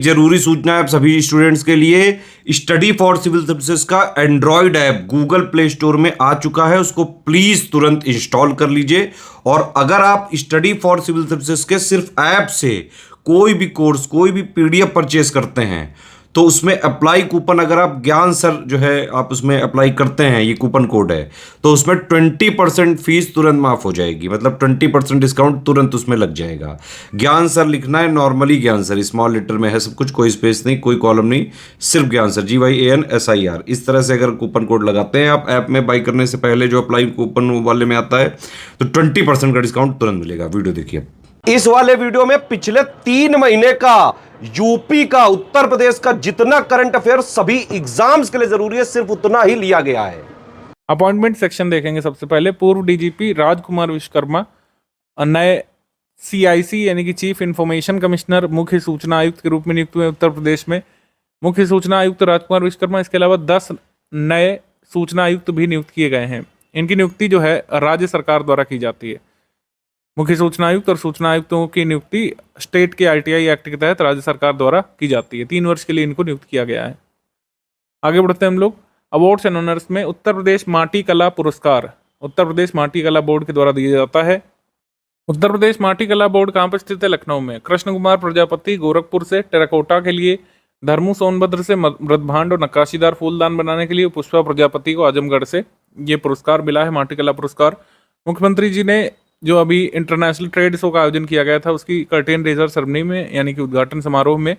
जरूरी सूचना है आप सभी स्टूडेंट्स के लिए। स्टडी फॉर सिविल सर्विसेज का Android app Google play store में आ चुका है, उसको प्लीज तुरंत इंस्टॉल कर लीजिए। और अगर आप स्टडी फॉर सिविल सर्विसेज के सिर्फ ऐप से कोई भी कोर्स, कोई भी पीडीएफ परचेस करते हैं तो उसमें अप्लाई कूपन, अगर आप ज्ञान सर जो है आप उसमें अप्लाई करते हैं, ये कूपन कोड है, तो उसमें 20% फीस तुरंत माफ हो जाएगी। मतलब 20% डिस्काउंट तुरंत उसमें लग जाएगा। ज्ञान सर लिखना है, नॉर्मली ज्ञान सर, स्मॉल लेटर में है सब कुछ, कोई स्पेस नहीं, कोई कॉलम नहीं, सिर्फ ज्ञान सर, GYANSIR। इस तरह से अगर कूपन कोड लगाते हैं आप ऐप में बाई करने से पहले, जो अप्लाई कूपन वाले में आता है, तो 20% का डिस्काउंट तुरंत मिलेगा। वीडियो देखिए। इस वाले वीडियो में पिछले 3 महीने का यूपी का, उत्तर प्रदेश का जितना करंट अफेयर सभी एग्जाम्स के लिए जरूरी है, सिर्फ उतना ही लिया गया है। अपॉइंटमेंट सेक्शन देखेंगे। सबसे पहले पूर्व डीजीपी राजकुमार विश्वकर्मा नए CIC यानी कि चीफ इंफॉर्मेशन कमिश्नर, मुख्य सूचना आयुक्त के रूप में नियुक्त हुए उत्तर प्रदेश में। मुख्य सूचना आयुक्त राजकुमार विश्वकर्मा, इसके अलावा 10 नए सूचना आयुक्त भी नियुक्त किए गए हैं। इनकी नियुक्ति जो है राज्य सरकार द्वारा की जाती है। मुख्य सूचना आयुक्त और सूचना आयुक्तों की नियुक्ति स्टेट के ITI एक्ट के तहत राज्य सरकार द्वारा की जाती है। 3 वर्ष के लिए इनको नियुक्त किया गया है। आगे बढ़ते हैं हम लोग। अवार्ड्स एंड ऑनर्स में उत्तर प्रदेश माटी कला पुरस्कार उत्तर प्रदेश माटी कला बोर्ड के द्वारा दिया जाता है। उत्तर प्रदेश माटी कला बोर्ड कहाँ पर स्थित है? लखनऊ में। कृष्ण कुमार प्रजापति गोरखपुर से, टेराकोटा के लिए धर्मू सोनभद्र से, मृदभांड और नक्काशीदार फूलदान बनाने के लिए पुष्पा प्रजापति को आजमगढ़ से ये पुरस्कार मिला है, माटी कला पुरस्कार। मुख्यमंत्री जी ने जो अभी इंटरनेशनल ट्रेड शो का आयोजन किया गया था, उसकी कर्टेन रेजर सेरेमनी में यानी कि उद्घाटन समारोह में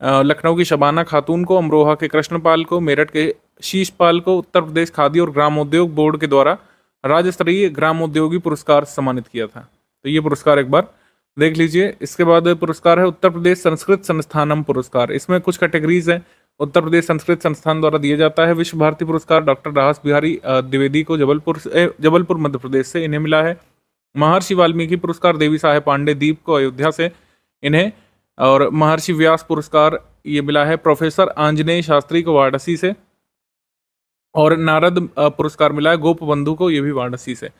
लखनऊ की शबाना खातून को, अमरोहा के कृष्णपाल को, मेरठ के शीशपाल को उत्तर प्रदेश खादी और ग्रामोद्योग बोर्ड के द्वारा राज्य स्तरीय ग्रामोद्योगी पुरस्कार से सम्मानित किया था। तो ये पुरस्कार एक बार देख लीजिए। इसके बाद पुरस्कार है उत्तर प्रदेश संस्कृत संस्थानम पुरस्कार। इसमें कुछ कैटेगरीज हैं। उत्तर प्रदेश संस्कृत संस्थान द्वारा दिया जाता है। विश्व भारती पुरस्कार डॉक्टर रास बिहारी द्विवेदी को जबलपुर मध्य प्रदेश से इन्हें मिला है। महर्षि वाल्मीकि पुरस्कार देवी साहेब पांडे दीप को अयोध्या से इन्हें, और महर्षि व्यास पुरस्कार ये मिला है प्रोफेसर आंजनेय शास्त्री को वाराणसी से, और नारद पुरस्कार मिला है गोप बंधु को, ये भी वाराणसी से।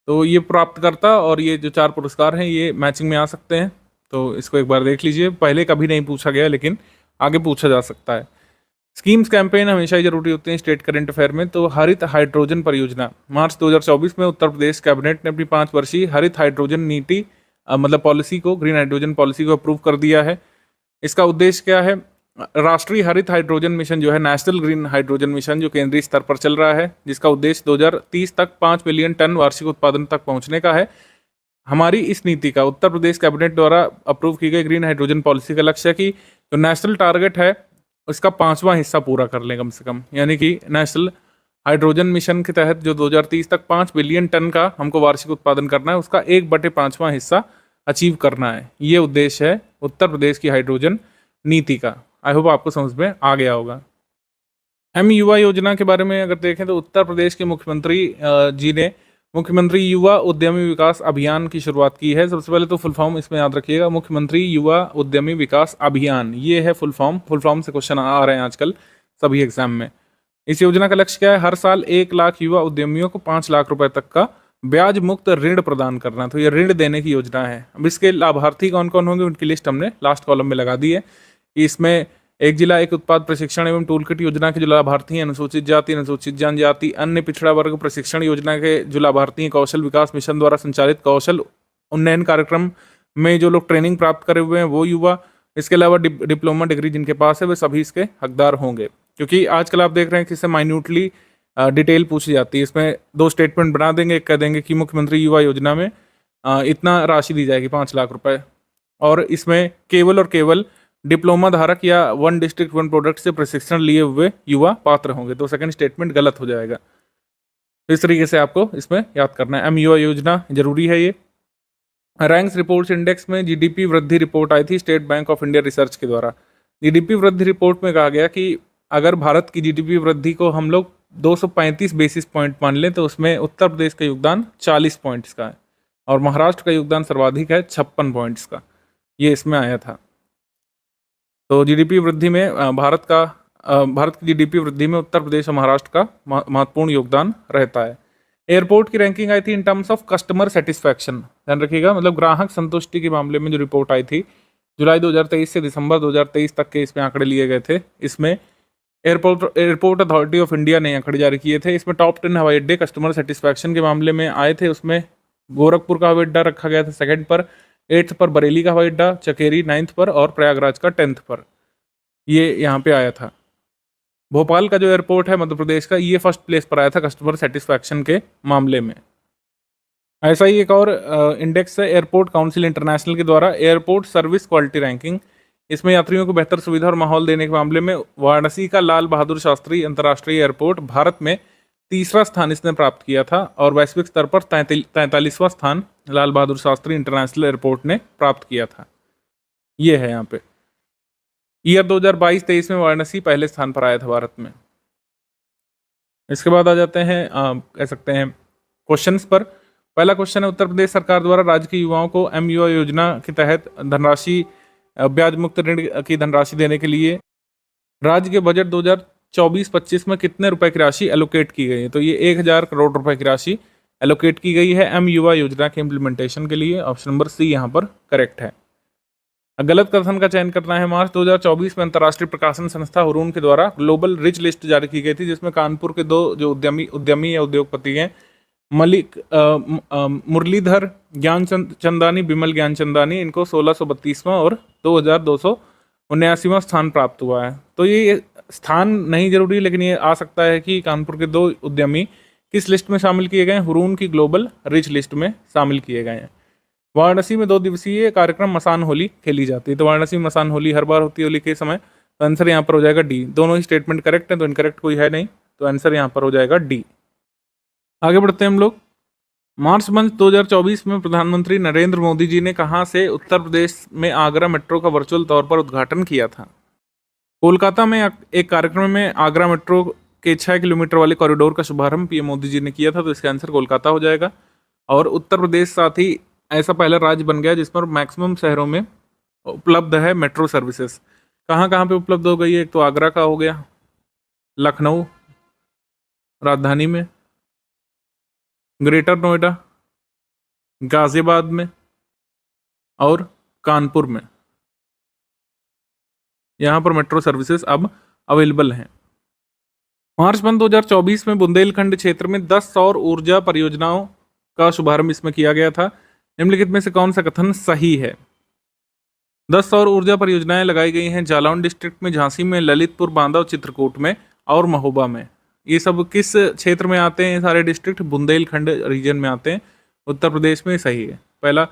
तो ये प्राप्तकर्ता और ये जो 4 पुरस्कार हैं ये मैचिंग में आ सकते हैं, तो इसको एक बार देख लीजिए। पहले कभी नहीं पूछा गया लेकिन आगे पूछा जा सकता है। स्कीम्स कैंपेन हमेशा ही जरूरी होते हैं स्टेट करंट अफेयर में। तो हरित हाइड्रोजन परियोजना, मार्च 2024 में उत्तर प्रदेश कैबिनेट ने अपनी 5 वर्षीय हरित हाइड्रोजन नीति मतलब पॉलिसी को, ग्रीन हाइड्रोजन पॉलिसी को अप्रूव कर दिया है। इसका उद्देश्य क्या है? राष्ट्रीय हरित हाइड्रोजन मिशन जो है, नेशनल ग्रीन हाइड्रोजन मिशन, जो केंद्रीय स्तर पर चल रहा है, जिसका उद्देश्य 2030 तक 5 मिलियन टन वार्षिक उत्पादन तक पहुंचने का है। हमारी इस नीति का उत्तर प्रदेश कैबिनेट द्वारा अप्रूव की गई ग्रीन हाइड्रोजन पॉलिसी का लक्ष्य है कि जो नेशनल टारगेट है उसका 5वां हिस्सा पूरा कर लें कम से कम। यानी कि नेशनल हाइड्रोजन मिशन के तहत जो 2030 तक 5 बिलियन टन का हमको वार्षिक उत्पादन करना है, उसका 1/5वां हिस्सा अचीव करना है। ये उद्देश्य है उत्तर प्रदेश की हाइड्रोजन नीति का। आई होप आपको समझ में आ गया होगा। युवा योजना के बारे में अगर देखें तो उत्तर प्रदेश के मुख्यमंत्री जी ने मुख्यमंत्री युवा उद्यमी विकास अभियान की शुरुआत की है। सबसे पहले तो फुल फॉर्म इसमें याद रखिएगा, मुख्यमंत्री युवा उद्यमी विकास अभियान, ये है फुल फॉर्म। फुल फॉर्म से क्वेश्चन आ रहे हैं आजकल सभी एग्जाम में। इस योजना का लक्ष्य क्या है? हर साल 1 लाख युवा उद्यमियों को 5 लाख रुपए तक का ब्याज मुक्त ऋण प्रदान करना। तो ये ऋण देने की योजना है। अब इसके लाभार्थी कौन कौन होंगे उनकी लिस्ट हमने लास्ट कॉलम में लगा दी है। इसमें एक जिला एक उत्पाद प्रशिक्षण एवं टूल किट योजना के जो लाभार्थी हैं, अनुसूचित जाति, अनुसूचित जनजाति, अन्य पिछड़ा वर्ग प्रशिक्षण योजना के जो लाभार्थी हैं, कौशल विकास मिशन द्वारा संचालित कौशल उन्नयन कार्यक्रम में जो लोग ट्रेनिंग प्राप्त करे हुए हैं वो युवा, इसके अलावा डिप्लोमा डिग्री जिनके पास है वे सभी इसके हकदार होंगे। क्योंकि आजकल आप देख रहे हैं कि इससे माइन्यूटली डिटेल पूछी जाती है। इसमें 2 स्टेटमेंट बना देंगे, एक कह देंगे कि मुख्यमंत्री युवा योजना में इतना राशि दी जाएगी 5 लाख रुपए, और इसमें केवल और केवल डिप्लोमा धारक या 1 डिस्ट्रिक्ट 1 प्रोडक्ट से प्रशिक्षण लिए हुए युवा पात्र होंगे। तो सेकंड स्टेटमेंट गलत हो जाएगा। इस तरीके से आपको इसमें याद करना है। युवा योजना जरूरी है। ये रैंक्स रिपोर्ट्स इंडेक्स में GDP वृद्धि रिपोर्ट आई थी state bank of India research के द्वारा। GDP वृद्धि रिपोर्ट में कहा गया कि अगर भारत की GDP वृद्धि को हम लोग 235 बेसिस पॉइंट मान लें तो उसमें उत्तर प्रदेश का योगदान 40 पॉइंट्स का है, और महाराष्ट्र का योगदान सर्वाधिक है 56 पॉइंट्स का। ये इसमें आया था। तो GDP वृद्धि में भारत की GDP वृद्धि में उत्तर प्रदेश और महाराष्ट्र का महत्वपूर्ण योगदान रहता है। एयरपोर्ट की रैंकिंग आई थी in terms of customer satisfaction, ध्यान रखिएगा, मतलब ग्राहक संतुष्टि के मामले में जो रिपोर्ट आई थी जुलाई 2023 से दिसंबर 2023 तक के इसमें आंकड़े लिए गए थे। इसमें एयरपोर्ट अथॉरिटी ऑफ इंडिया ने आंकड़े जारी किए थे। इसमें टॉप 10 हवाई अड्डे कस्टमर सेटिस्फैक्शन के मामले में आए थे। उसमें गोरखपुर का हवाई अड्डा रखा गया था सेकंड पर, 8th पर बरेली का हवाई अड्डा, चकेरी 9th पर और प्रयागराज का 10th पर ये यहाँ पे आया था। भोपाल का जो एयरपोर्ट है मध्य प्रदेश का, ये फर्स्ट प्लेस पर आया था कस्टमर सेटिस्फैक्शन के मामले में। ऐसा ही एक और इंडेक्स है एयरपोर्ट काउंसिल इंटरनेशनल के द्वारा, एयरपोर्ट सर्विस क्वालिटी रैंकिंग। इसमें यात्रियों को बेहतर सुविधा और माहौल देने के मामले में वाराणसी का लाल बहादुर शास्त्री अंतर्राष्ट्रीय एयरपोर्ट भारत में तीसरा स्थान इसने प्राप्त किया था और वैश्विक स्तर पर 43वां स्थान लाल बहादुर शास्त्री इंटरनेशनल एयरपोर्ट ने प्राप्त किया था। ये है यहाँ पे ईयर 2022-23 में वाराणसी पहले स्थान पर आया था भारत में। इसके बाद आ जाते हैं कह सकते हैं क्वेश्चंस पर। पहला क्वेश्चन है, उत्तर प्रदेश सरकार द्वारा राज्य के युवाओं को MUI योजना के तहत धनराशि ब्याज मुक्त ऋण की धनराशि देने के लिए राज्य के बजट 2024-25 में कितने रुपए की राशि एलोकेट की गई है? तो ये 1000 करोड़ रुपए की राशि एलोकेट की गई है MUI योजना के इम्प्लीमेंटेशन के लिए। ऑप्शन नंबर सी यहाँ पर करेक्ट है। गलत कथन का चयन करना है। मार्च 2024 में अंतर्राष्ट्रीय प्रकाशन संस्था हुरून के द्वारा ग्लोबल रिच लिस्ट जारी की गई थी, जिसमें कानपुर के 2 जो उद्यमी या उद्योगपति हैं, मलिक मुरलीधर ज्ञानचंदानी, बिमल ज्ञानचंदानी, इनको 1632वां और 2279वां स्थान प्राप्त हुआ है। तो ये स्थान नहीं जरूरी, लेकिन ये आ सकता है कि कानपुर के 2 उद्यमी किस लिस्ट में शामिल किए गए हैं? हुरून की ग्लोबल रिच लिस्ट में शामिल किए गए हैं। वाराणसी में 2 दिवसीय कार्यक्रम मसान होली खेली जाती है। तो वाराणसी में मसान होली हर बार होती है होली के समय। तो आंसर यहाँ पर हो जाएगा डी। दोनों ही स्टेटमेंट करेक्ट है, तो इनकरेक्ट कोई है नहीं, तो आंसर यहाँ पर हो जाएगा डी। आगे बढ़ते हैं हम लोग। मार्च मंथ 2024 में प्रधानमंत्री नरेंद्र मोदी जी ने कहाँ से उत्तर प्रदेश में आगरा मेट्रो का वर्चुअल तौर पर उद्घाटन किया था? कोलकाता में एक कार्यक्रम में आगरा मेट्रो के 6 किलोमीटर वाले कॉरिडोर का शुभारंभ पीएम मोदी जी ने किया था, तो इसका आंसर कोलकाता हो जाएगा। और उत्तर प्रदेश साथ ही ऐसा पहला राज्य बन गया जिस पर मैक्सिमम शहरों में उपलब्ध है मेट्रो सर्विसेज। कहाँ कहाँ पे उपलब्ध हो गई है? एक तो आगरा का हो गया, लखनऊ राजधानी में, ग्रेटर नोएडा, गाजियाबाद में और कानपुर में। यहाँ पर मेट्रो सर्विसेज अब अवेलेबल हैं। मार्च मंथ 2024 में बुंदेलखंड क्षेत्र में 10 सौर ऊर्जा परियोजनाओं का शुभारंभ इसमें किया गया था। निम्नलिखित में से कौन सा कथन सही है? 10 सौर ऊर्जा परियोजनाएं लगाई गई हैं जालौन डिस्ट्रिक्ट में, झांसी में, ललितपुर, बांदा और चित्रकूट में और महोबा में। ये सब किस क्षेत्र में आते हैं? सारे डिस्ट्रिक्ट बुंदेलखंड रीजन में आते हैं, उत्तर प्रदेश में। सही है पहला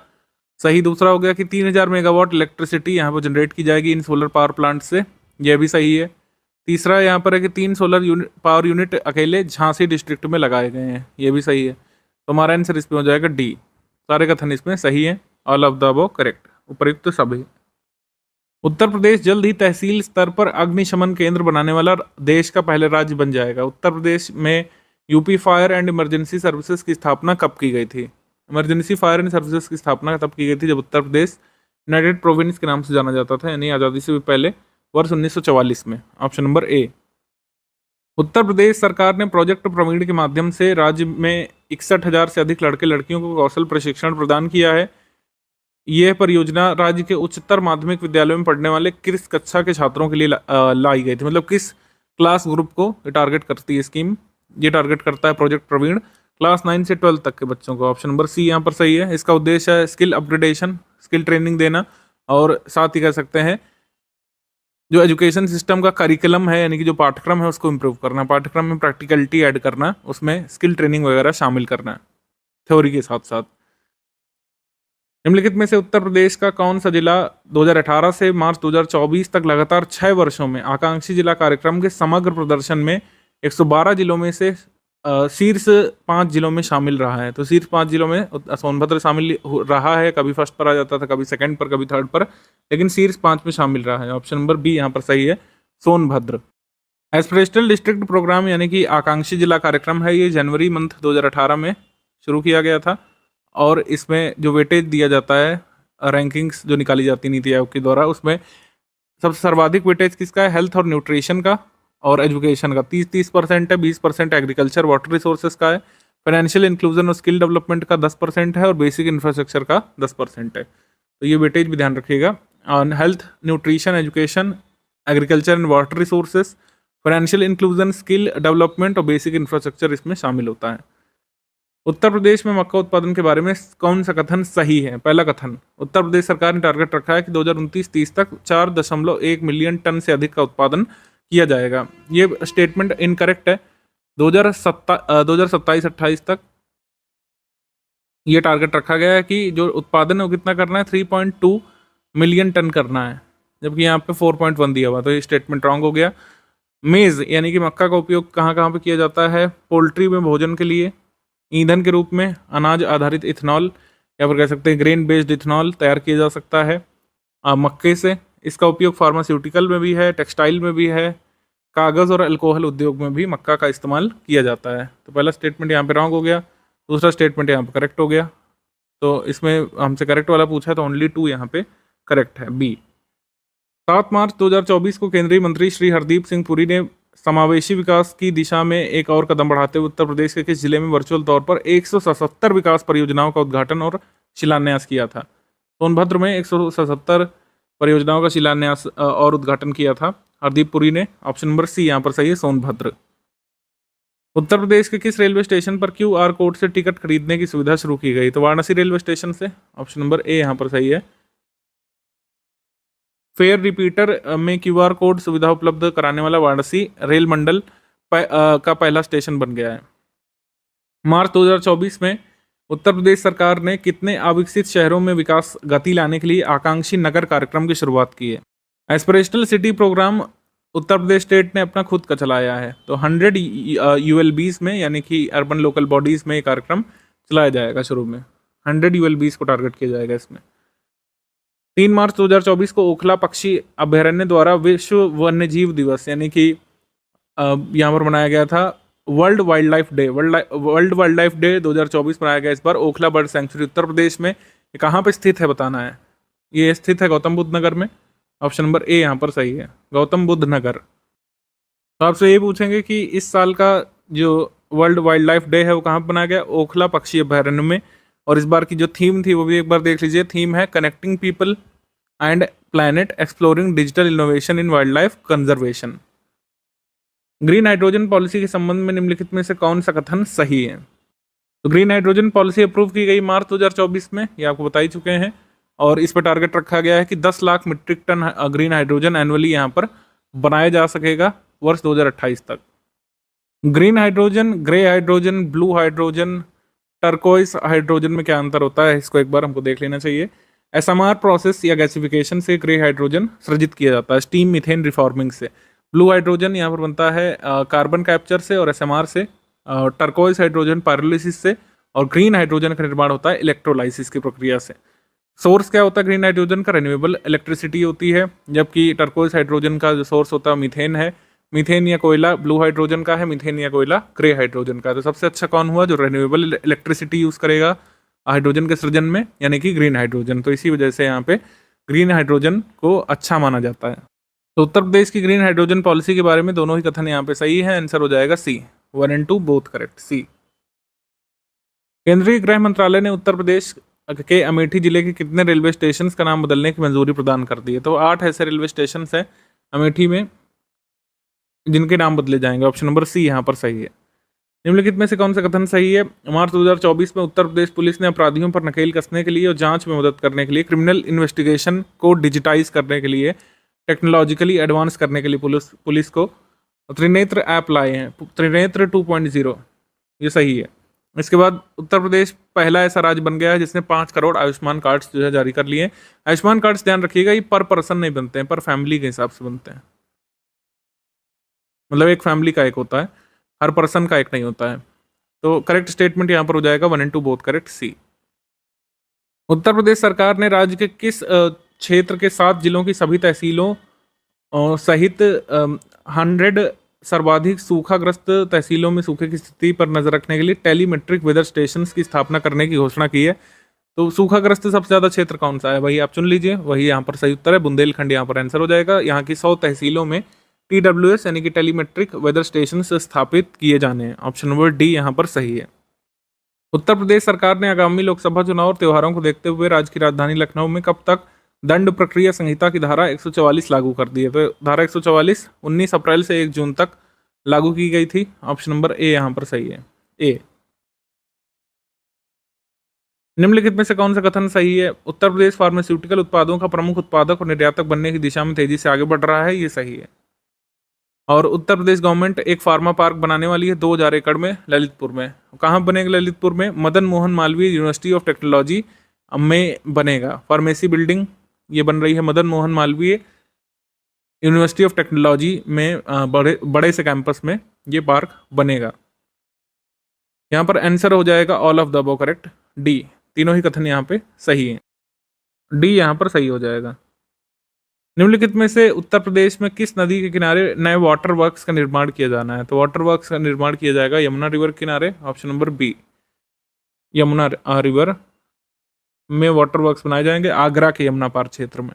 सही। दूसरा हो गया कि 3000 मेगावाट इलेक्ट्रिसिटी यहाँ पर जनरेट की जाएगी इन सोलर पावर प्लांट से, यह भी सही है। तीसरा यहाँ पर है कि 3 सोलर पावर यूनिट अकेले झांसी डिस्ट्रिक्ट में लगाए गए हैं, ये भी सही है। तो हमारा आंसर इसमें हो जाएगा डी। सारे कथन इसमें सही है, all of the above correct, उपयुक्त सभी। उत्तर प्रदेश जल्द ही तहसील स्तर पर अग्निशमन केंद्र बनाने वाला देश का पहला राज्य बन जाएगा। उत्तर प्रदेश में UP fire and emergency services की स्थापना कब की गई थी? इमरजेंसी फायर एंड सर्विसेज की स्थापना तब की गई थी जब उत्तर प्रदेश यूनाइटेड प्रोविंस के नाम से जाना जाता था, यानी आज़ादी से भी पहले, वर्ष 1944 में। Option number A. Uttar Pradesh सरकार ने प्रोजेक्ट प्रवीण के माध्यम से राज्य में 61,000 से अधिक लड़के लड़कियों को कौशल प्रशिक्षण प्रदान किया है। यह परियोजना राज्य के उच्चतर माध्यमिक विद्यालयों में पढ़ने वाले किस कक्षा के छात्रों के लिए लाई गई थी? मतलब किस क्लास ग्रुप को टारगेट करती है स्कीम? ये टारगेट करता है प्रोजेक्ट प्रवीण क्लास 9 से 12 तक के बच्चों को। ऑप्शन नंबर सी यहाँ पर सही है। इसका उद्देश्य है स्किल अपग्रेडेशन, स्किल ट्रेनिंग देना, और साथ ही कह सकते हैं जो एजुकेशन सिस्टम का करिकुलम है, यानी कि जो पाठ्यक्रम है, उसको इम्प्रूव करना, पाठ्यक्रम में प्रैक्टिकलिटी ऐड करना, उसमें स्किल ट्रेनिंग वगैरह शामिल करना थ्योरी के साथ साथ। निम्नलिखित में से उत्तर प्रदेश का कौन सा जिला 2018 से मार्च 2024 तक लगातार 6 वर्षों में आकांक्षी जिला कार्यक्रम के समग्र प्रदर्शन में 112 जिलों में से शीर्ष 5 जिलों में शामिल रहा है? तो शीर्ष 5 जिलों में सोनभद्र शामिल रहा है, कभी फर्स्ट पर आ जाता था, कभी सेकंड पर, कभी थर्ड पर, लेकिन शीर्ष 5 में शामिल रहा है। ऑप्शन नंबर बी यहाँ पर सही है, सोनभद्र। एस्पिरेशनल डिस्ट्रिक्ट प्रोग्राम यानी कि आकांक्षी जिला कार्यक्रम है, ये जनवरी मंथ 2018 में शुरू किया गया था, और इसमें जो वेटेज दिया जाता है, रैंकिंग्स जो निकाली जाती नीति आयोग के द्वारा, उसमें सबसे सर्वाधिक वेटेज किसका है? हेल्थ और न्यूट्रिशन का और एजुकेशन का 30% है, 20% एग्रीकल्चर वाटर रिसोर्सेज का है, फाइनेंशियल इंक्लूजन और स्किल डेवलपमेंट का 10% है, और बेसिक इंफ्रास्ट्रक्चर का 10% है। तो ये वेटेज भी ध्यान रखिएगा। On health, nutrition, education, agriculture and water resources, financial inclusion, skill development और बेसिक इंफ्रास्ट्रक्चर इसमें शामिल होता है। उत्तर प्रदेश में मक्का उत्पादन के बारे में कौन सा कथन सही है? पहला कथन, उत्तर प्रदेश सरकार ने टारगेट रखा है कि 2029-30 तक 4.1 मिलियन टन से अधिक का उत्पादन किया जाएगा। ये स्टेटमेंट इनकरेक्ट है। 2027-28 तक ये टारगेट रखा गया है कि जो उत्पादन है वो कितना करना है, 3.2 मिलियन टन करना है, जबकि यहाँ पे 4.1 दिया हुआ, तो ये स्टेटमेंट रॉन्ग हो गया। मेज़ यानी कि मक्का का उपयोग कहाँ कहाँ पे किया जाता है? पोल्ट्री में भोजन के लिए, ईंधन के रूप में, अनाज आधारित इथेनॉल या फिर कह सकते हैं ग्रेन बेस्ड इथेनॉल तैयार किया जा सकता है मक्के से। इसका उपयोग फार्मास्यूटिकल में भी है, टेक्सटाइल में भी है, कागज़ और अल्कोहल उद्योग में भी मक्का का इस्तेमाल किया जाता है। तो पहला स्टेटमेंट यहाँ पे रॉन्ग हो गया, दूसरा स्टेटमेंट यहाँ पे करेक्ट हो गया। तो इसमें हमसे करेक्ट वाला पूछा है तो ओनली 2 यहाँ पे करेक्ट है, बी। 7 मार्च 2024 को केंद्रीय मंत्री श्री हरदीप सिंह पुरी ने समावेशी विकास की दिशा में एक और कदम बढ़ाते हुए उत्तर प्रदेश के किस जिले में वर्चुअल तौर पर 177 विकास परियोजनाओं का उद्घाटन और शिलान्यास किया था? सोनभद्र में 177 परियोजनाओं का शिलान्यास और उद्घाटन किया था हरदीप पुरी ने। ऑप्शन नंबर सी यहाँ पर सही है, सोनभद्र। उत्तर प्रदेश के किस रेलवे स्टेशन पर QR कोड से टिकट खरीदने की सुविधा शुरू की गई? तो वाराणसी रेलवे स्टेशन से। ऑप्शन नंबर ए यहाँ पर सही है। फेयर रिपीटर में QR कोड सुविधा उपलब्ध कराने वाला वाराणसी रेल मंडल का पहला स्टेशन बन गया है। मार्च 2024 में उत्तर प्रदेश सरकार ने कितने अविकसित शहरों में विकास गति लाने के लिए आकांक्षी नगर कार्यक्रम की शुरुआत की है? Aspirational city programme Uttar Pradesh state ने अपना खुद का चलाया है। तो 100 ULBs में यानी कि अर्बन लोकल बॉडीज़ में ये कार्यक्रम चलाया जाएगा। शुरू में 100 ULBs को टारगेट किया जाएगा इसमें। 3 मार्च 2024 को ओखला पक्षी अभयारण्य द्वारा विश्व वन्यजीव दिवस यानी कि यहाँ पर मनाया गया था world wild life day. World wild life day 2024 मनाया गया इस बार। ओखला बर्ड सेंचुरी उत्तर प्रदेश में ये कहाँ पे स्थित है बताना है। ये स्थित है गौतम बुद्ध नगर में। ऑप्शन नंबर ए यहाँ पर सही है, गौतम बुद्ध नगर। तो आपसे ये पूछेंगे कि इस साल का जो वर्ल्ड वाइल्ड लाइफ डे है वो कहाँ पर बनाया गया? ओखला पक्षी अभयारण्य में। और इस बार की जो थीम थी वो भी एक बार देख लीजिए। थीम है connecting people and planet exploring digital innovation in wild life conservation. Green hydrogen policy के संबंध में निम्नलिखित में से कौन सा कथन सही है? तो ग्रीन हाइड्रोजन पॉलिसी अप्रूव की गई मार्च 2024 में, ये आपको बता ही चुके हैं। और इस पर टारगेट रखा गया है कि 10 lakh metric tonne green hydrogen annually यहाँ पर बनाया जा सकेगा वर्ष 2028 तक। Green hydrogen, grey hydrogen, blue hydrogen, turquoise hydrogen में क्या अंतर होता है इसको एक बार हमको देख लेना चाहिए। SMR प्रोसेस या गैसिफिकेशन से ग्रे हाइड्रोजन सृजित किया जाता है, स्टीम मीथेन रिफॉर्मिंग से। ब्लू हाइड्रोजन यहाँ पर बनता है कार्बन कैप्चर से और SMR से। टर्कोइस हाइड्रोजन पायरोलिसिस से। और ग्रीन हाइड्रोजन का निर्माण होता है इलेक्ट्रोलाइसिस की प्रक्रिया से। सोर्स क्या होता है ग्रीन हाइड्रोजन का? रिन्यूएबल इलेक्ट्रिसिटी होती है, जबकि टर्कोइस हाइड्रोजन का जो सोर्स होता है मीथेन है। मीथेन या कोयला ब्लू हाइड्रोजन का है, मीथेन या कोयला ग्रे हाइड्रोजन का। तो सबसे अच्छा कौन हुआ? जो रिन्यूएबल इलेक्ट्रिसिटी यूज़ करेगा हाइड्रोजन के सृजन में, यानी कि ग्रीन हाइड्रोजन। तो इसी वजह से यहाँ पे ग्रीन हाइड्रोजन को अच्छा माना जाता है। तो उत्तर प्रदेश की ग्रीन हाइड्रोजन पॉलिसी के बारे में दोनों ही कथन यहाँ पे सही है। आंसर हो जाएगा सी, 1 and 2 बोथ करेक्ट, सी। केंद्रीय गृह मंत्रालय ने उत्तर प्रदेश के अमेठी जिले के कितने रेलवे स्टेशन का नाम बदलने की मंजूरी प्रदान कर दी है? तो 8 ऐसे रेलवे स्टेशन हैं अमेठी में जिनके नाम बदले जाएंगे। ऑप्शन नंबर सी यहाँ पर सही है। निम्नलिखित में से कौन सा कथन सही है? मार्च 2024 में उत्तर प्रदेश पुलिस ने अपराधियों पर नकेल कसने के लिए और जांच में मदद करने के लिए, क्रिमिनल इन्वेस्टिगेशन को डिजिटाइज करने के लिए, टेक्नोलॉजिकली एडवांस करने के लिए पुलिस को त्रिनेत्र ऐप लाए हैं, त्रिनेत्र 2.0। ये सही है। इसके बाद उत्तर प्रदेश पहला ऐसा राज्य बन गया है जिसने 5 करोड़ आयुष्मान कार्ड्स जो है जारी कर लिए हैं। आयुष्मान कार्ड्स ध्यान रखिएगा ये पर पर्सन नहीं बनते हैं, पर फैमिली के हिसाब से बनते हैं। मतलब एक फैमिली का एक होता है, हर पर्सन का एक नहीं होता है। तो करेक्ट स्टेटमेंट यहाँ पर हो जाएगा 1 and 2 बोथ करेक्ट, सी। उत्तर प्रदेश सरकार ने राज्य के किस क्षेत्र के 7 जिलों की सभी तहसीलों सहित 100 सर्वाधिक सूखाग्रस्त तहसीलों में सूखे की स्थिति पर नजर रखने के लिए टेलीमेट्रिक वेदर स्टेशन की स्थापना करने की घोषणा की है? तो सूखाग्रस्त सबसे ज़्यादा क्षेत्र कौन सा है वही आप चुन लीजिए। वही यहाँ पर सही उत्तर है, बुंदेलखंड यहाँ पर आंसर हो जाएगा। यहाँ की 100 तहसीलों में TWS यानी कि टेलीमेट्रिक वेदर स्टेशन स्थापित किए जाने हैं। ऑप्शन नंबर डी यहाँ पर सही है। उत्तर प्रदेश सरकार ने आगामी लोकसभा चुनाव और त्योहारों को देखते हुए राज्य की राजधानी लखनऊ में कब तक दंड प्रक्रिया संहिता की धारा 144 लागू कर दी है। तो धारा 144 19 अप्रैल से 1 जून तक लागू की गई थी। ऑप्शन नंबर ए यहाँ पर सही है, ए। निम्नलिखित में से कौन सा कथन सही है? उत्तर प्रदेश फार्मास्यूटिकल उत्पादों का प्रमुख उत्पादक और निर्यातक बनने की दिशा में तेजी से आगे बढ़ रहा है, ये सही है। और उत्तर प्रदेश गवर्नमेंट एक फार्मा पार्क बनाने वाली है 2000 एकड़ में ललितपुर में। कहाँ बनेगा ललितपुर में? Madan Mohan Malviya university of technology में बनेगा। फार्मेसी बिल्डिंग ये बन रही है Madan Mohan Malviya university of technology में, बड़े से कैंपस में ये पार्क बनेगा। यहाँ पर आंसर हो जाएगा all of the above correct, D. तीनों ही कथन यहाँ पे सही है, डी यहाँ पर सही हो जाएगा। निम्नलिखित में से उत्तर प्रदेश में किस नदी के किनारे नए वाटर वर्क्स का निर्माण किया जाना है? तो वाटर वर्क्स का निर्माण किया जाएगा यमुना रिवर के किनारे। Option number B, Yamuna river में वाटर वर्क्स बनाए जाएंगे आगरा के यमुना पार क्षेत्र में।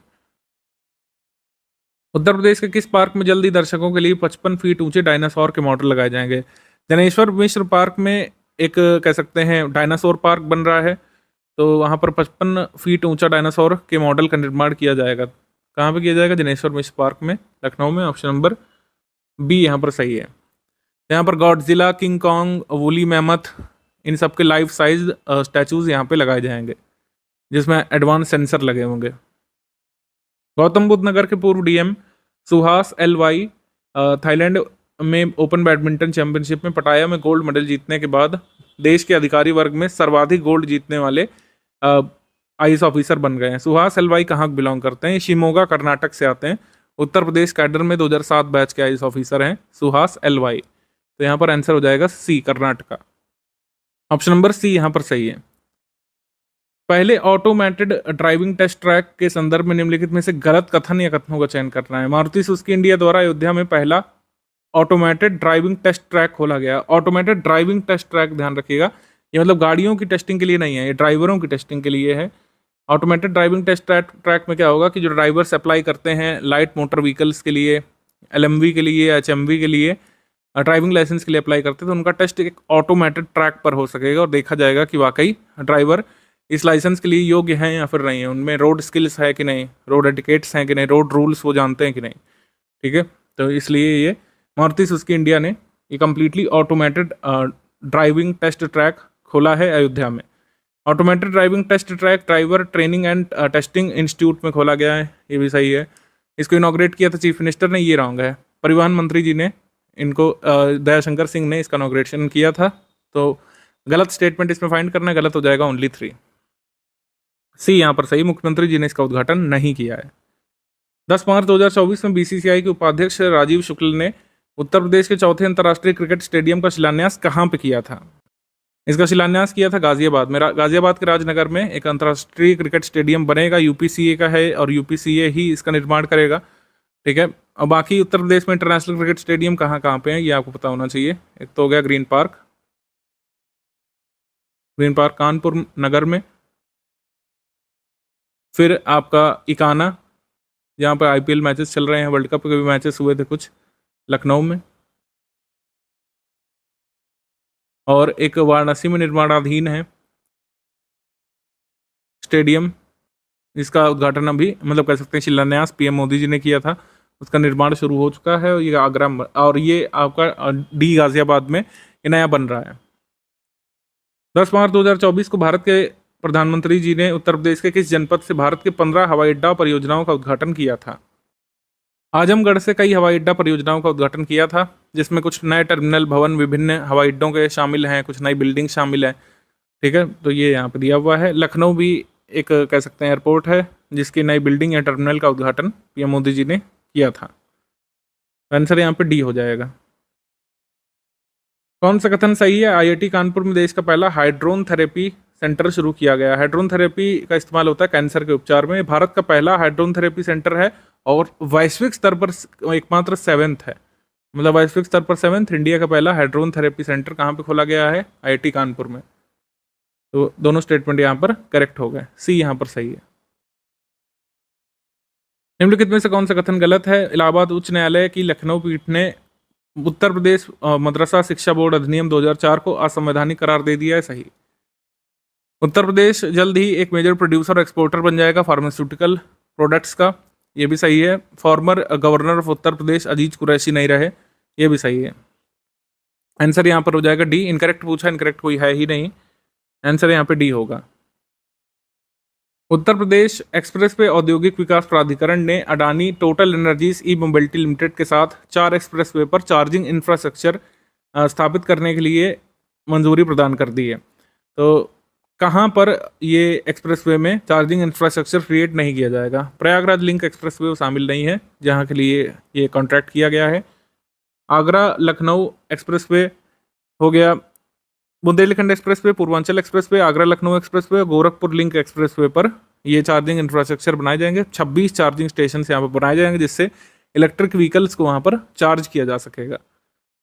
उत्तर प्रदेश के किस पार्क में जल्दी दर्शकों के लिए 55 फीट ऊंचे डायनासोर के मॉडल लगाए जाएंगे? जनेश्वर मिश्र पार्क में एक कह सकते हैं डायनासोर पार्क बन रहा है, तो वहाँ पर 55 फीट ऊंचा डायनासोर के मॉडल का निर्माण किया जाएगा। कहाँ पे किया जाएगा? जनेश्वर मिश्र पार्क में, लखनऊ में। ऑप्शन नंबर बी यहाँ पर सही है। यहाँ पर Godzilla, King Kong, woolly mammoth, इन सब के लाइफ साइज स्टैचूज यहाँ पे लगाए जाएंगे, जिसमें एडवांस सेंसर लगे होंगे। गौतम बुद्ध नगर के पूर्व डीएम सुहास LY थाईलैंड में ओपन बैडमिंटन चैंपियनशिप में पटाया में गोल्ड मेडल जीतने के बाद देश के अधिकारी वर्ग में सर्वाधिक गोल्ड जीतने वाले IAS ऑफिसर बन गए हैं। सुहास LY कहाँ बिलोंग करते हैं? ये शिमोगा कर्नाटक से आते हैं। उत्तर प्रदेश कैडर में 2007 बैच के IAS ऑफिसर हैं सुहास LY। तो यहाँ पर आंसर हो जाएगा सी, कर्नाटका। ऑप्शन नंबर सी यहाँ पर सही है। पहले ऑटोमेटेड ड्राइविंग टेस्ट ट्रैक के संदर्भ में निम्नलिखित में से गलत कथन या कथनों का चयन करना है। मारुति सुजुकी इंडिया द्वारा अयोध्या में पहला ऑटोमेटेड ड्राइविंग टेस्ट ट्रैक खोला गया। ऑटोमेटेड ड्राइविंग टेस्ट ट्रैक ध्यान रखिएगा, ये मतलब गाड़ियों की टेस्टिंग के लिए नहीं है, ये ड्राइवरों की टेस्टिंग के लिए है। ऑटोमेटेड ड्राइविंग टेस्ट ट्रैक में क्या होगा कि जो ड्राइवर्स अप्लाई करते हैं लाइट मोटर व्हीकल्स के लिए, LMV के लिए, HMV के लिए, ड्राइविंग लाइसेंस के लिए अप्लाई करते हैं, तो उनका टेस्ट एक ऑटोमेटेड ट्रैक पर हो सकेगा और देखा जाएगा कि वाकई ड्राइवर इस लाइसेंस के लिए योग्य हैं या फिर नहीं है, उनमें रोड स्किल्स है कि नहीं, रोड एटिकेट्स हैं कि नहीं, रोड रूल्स वो जानते हैं कि नहीं। ठीक है, तो इसलिए ये मारुति सुजुकी इंडिया ने ये completely automated driving test track खोला है अयोध्या में। Automated driving test track driver training and testing institute में खोला गया है, ये भी सही है। इसको इनॉग्रेट किया था चीफ मिनिस्टर ने, ये रॉन्ग है। परिवहन मंत्री जी ने इनको, दयाशंकर सिंह ने इसका इनॉग्रेशन किया था। तो गलत स्टेटमेंट इसमें फाइंड करना है, गलत हो जाएगा ओनली 3। सी यहाँ पर सही, मुख्यमंत्री जी ने इसका उद्घाटन नहीं किया है। 10 मार्च 2024 में BCCI के उपाध्यक्ष राजीव शुक्ल ने उत्तर प्रदेश के चौथे अंतर्राष्ट्रीय क्रिकेट स्टेडियम का शिलान्यास कहाँ पे किया था? इसका शिलान्यास किया था गाजियाबाद में। गाजियाबाद के राजनगर में एक अंतर्राष्ट्रीय क्रिकेट स्टेडियम बनेगा, UPCA का है और UPCA ही इसका निर्माण करेगा। ठीक है, और बाकी उत्तर प्रदेश में इंटरनेशनल क्रिकेट स्टेडियम कहाँ कहाँ पे हैं ये आपको पता होना चाहिए। एक तो हो गया ग्रीन पार्क कानपुर नगर में, फिर आपका इकाना जहाँ पर IPL मैचेस चल रहे हैं, वर्ल्ड कप के भी मैचेस हुए थे कुछ, लखनऊ में, और एक वाराणसी में निर्माणाधीन है स्टेडियम, जिसका उद्घाटन अभी मतलब कह सकते हैं शिलान्यास PM मोदी जी ने किया था, उसका निर्माण शुरू हो चुका है। और ये आगरा और ये आपका डी गाजियाबाद में ये नया बन रहा है। 10 मार्च 2024 को भारत के प्रधानमंत्री जी ने उत्तर प्रदेश के किस जनपद से भारत के 15 हवाई अड्डा परियोजनाओं का उद्घाटन किया था? आजमगढ़ से कई हवाई अड्डा परियोजनाओं का उद्घाटन किया था, जिसमें कुछ नए टर्मिनल भवन विभिन्न हवाई अड्डों के शामिल हैं, कुछ नई बिल्डिंग शामिल हैं। ठीक है, तो ये यहाँ पर दिया हुआ है। लखनऊ भी एक कह सकते हैं एयरपोर्ट है, जिसकी नई बिल्डिंग या टर्मिनल का उद्घाटन PM मोदी जी ने किया था। आंसर यहाँ पे डी हो जाएगा। कौन सा कथन सही है? IIT कानपुर में देश का पहला हाइड्रोन थेरेपी सेंटर शुरू किया गया। हाइड्रोन थेरेपी का इस्तेमाल होता है कैंसर के उपचार में। भारत का पहला हाइड्रोन थेरेपी सेंटर है और वैश्विक स्तर पर एकमात्र 7th है, मतलब वैश्विक स्तर पर 7th इंडिया का पहला हाइड्रोन थेरेपी सेंटर कहाँ पे खोला गया है? IIT कानपुर में। तो दोनों स्टेटमेंट यहाँ पर करेक्ट हो गए, सी यहाँ पर सही है। निम्नलिखित में से कौन सा कथन गलत है? इलाहाबाद उच्च न्यायालय की लखनऊ पीठ ने उत्तर प्रदेश मदरसा शिक्षा बोर्ड अधिनियम 2004 को असंवैधानिक करार दे दिया है, सही। उत्तर प्रदेश जल्द ही एक मेजर प्रोड्यूसर और एक्सपोर्टर बन जाएगा फार्मास्यूटिकल प्रोडक्ट्स का, ये भी सही है। फॉर्मर गवर्नर ऑफ उत्तर प्रदेश अजीज कुरैशी नहीं रहे, ये भी सही है। आंसर यहाँ पर हो जाएगा डी। इनकरेक्ट पूछा, इनकरेक्ट कोई है ही नहीं, आंसर यहाँ पे डी होगा। उत्तर प्रदेश एक्सप्रेसवे औद्योगिक विकास प्राधिकरण ने अडानी टोटल एनर्जीज ई मोबिलिटी लिमिटेड के साथ 4 एक्सप्रेसवे पर चार्जिंग इंफ्रास्ट्रक्चर स्थापित करने के लिए मंजूरी प्रदान कर दी है। तो कहाँ पर ये एक्सप्रेसवे में चार्जिंग इंफ्रास्ट्रक्चर क्रिएट नहीं किया जाएगा? प्रयागराज लिंक एक्सप्रेसवे शामिल नहीं है जहाँ के लिए ये कॉन्ट्रैक्ट किया गया है। आगरा लखनऊ एक्सप्रेसवे हो गया, Bundelkhand expressway, Purvanchal expressway, Agra Lucknow expressway, Gorakhpur link expressway पर ये चार्जिंग इंफ्रास्ट्रक्चर बनाए जाएंगे। 26 चार्जिंग स्टेशन यहाँ पर बनाए जाएंगे जिससे इलेक्ट्रिक व्हीकल्स को वहाँ पर चार्ज किया जा सकेगा।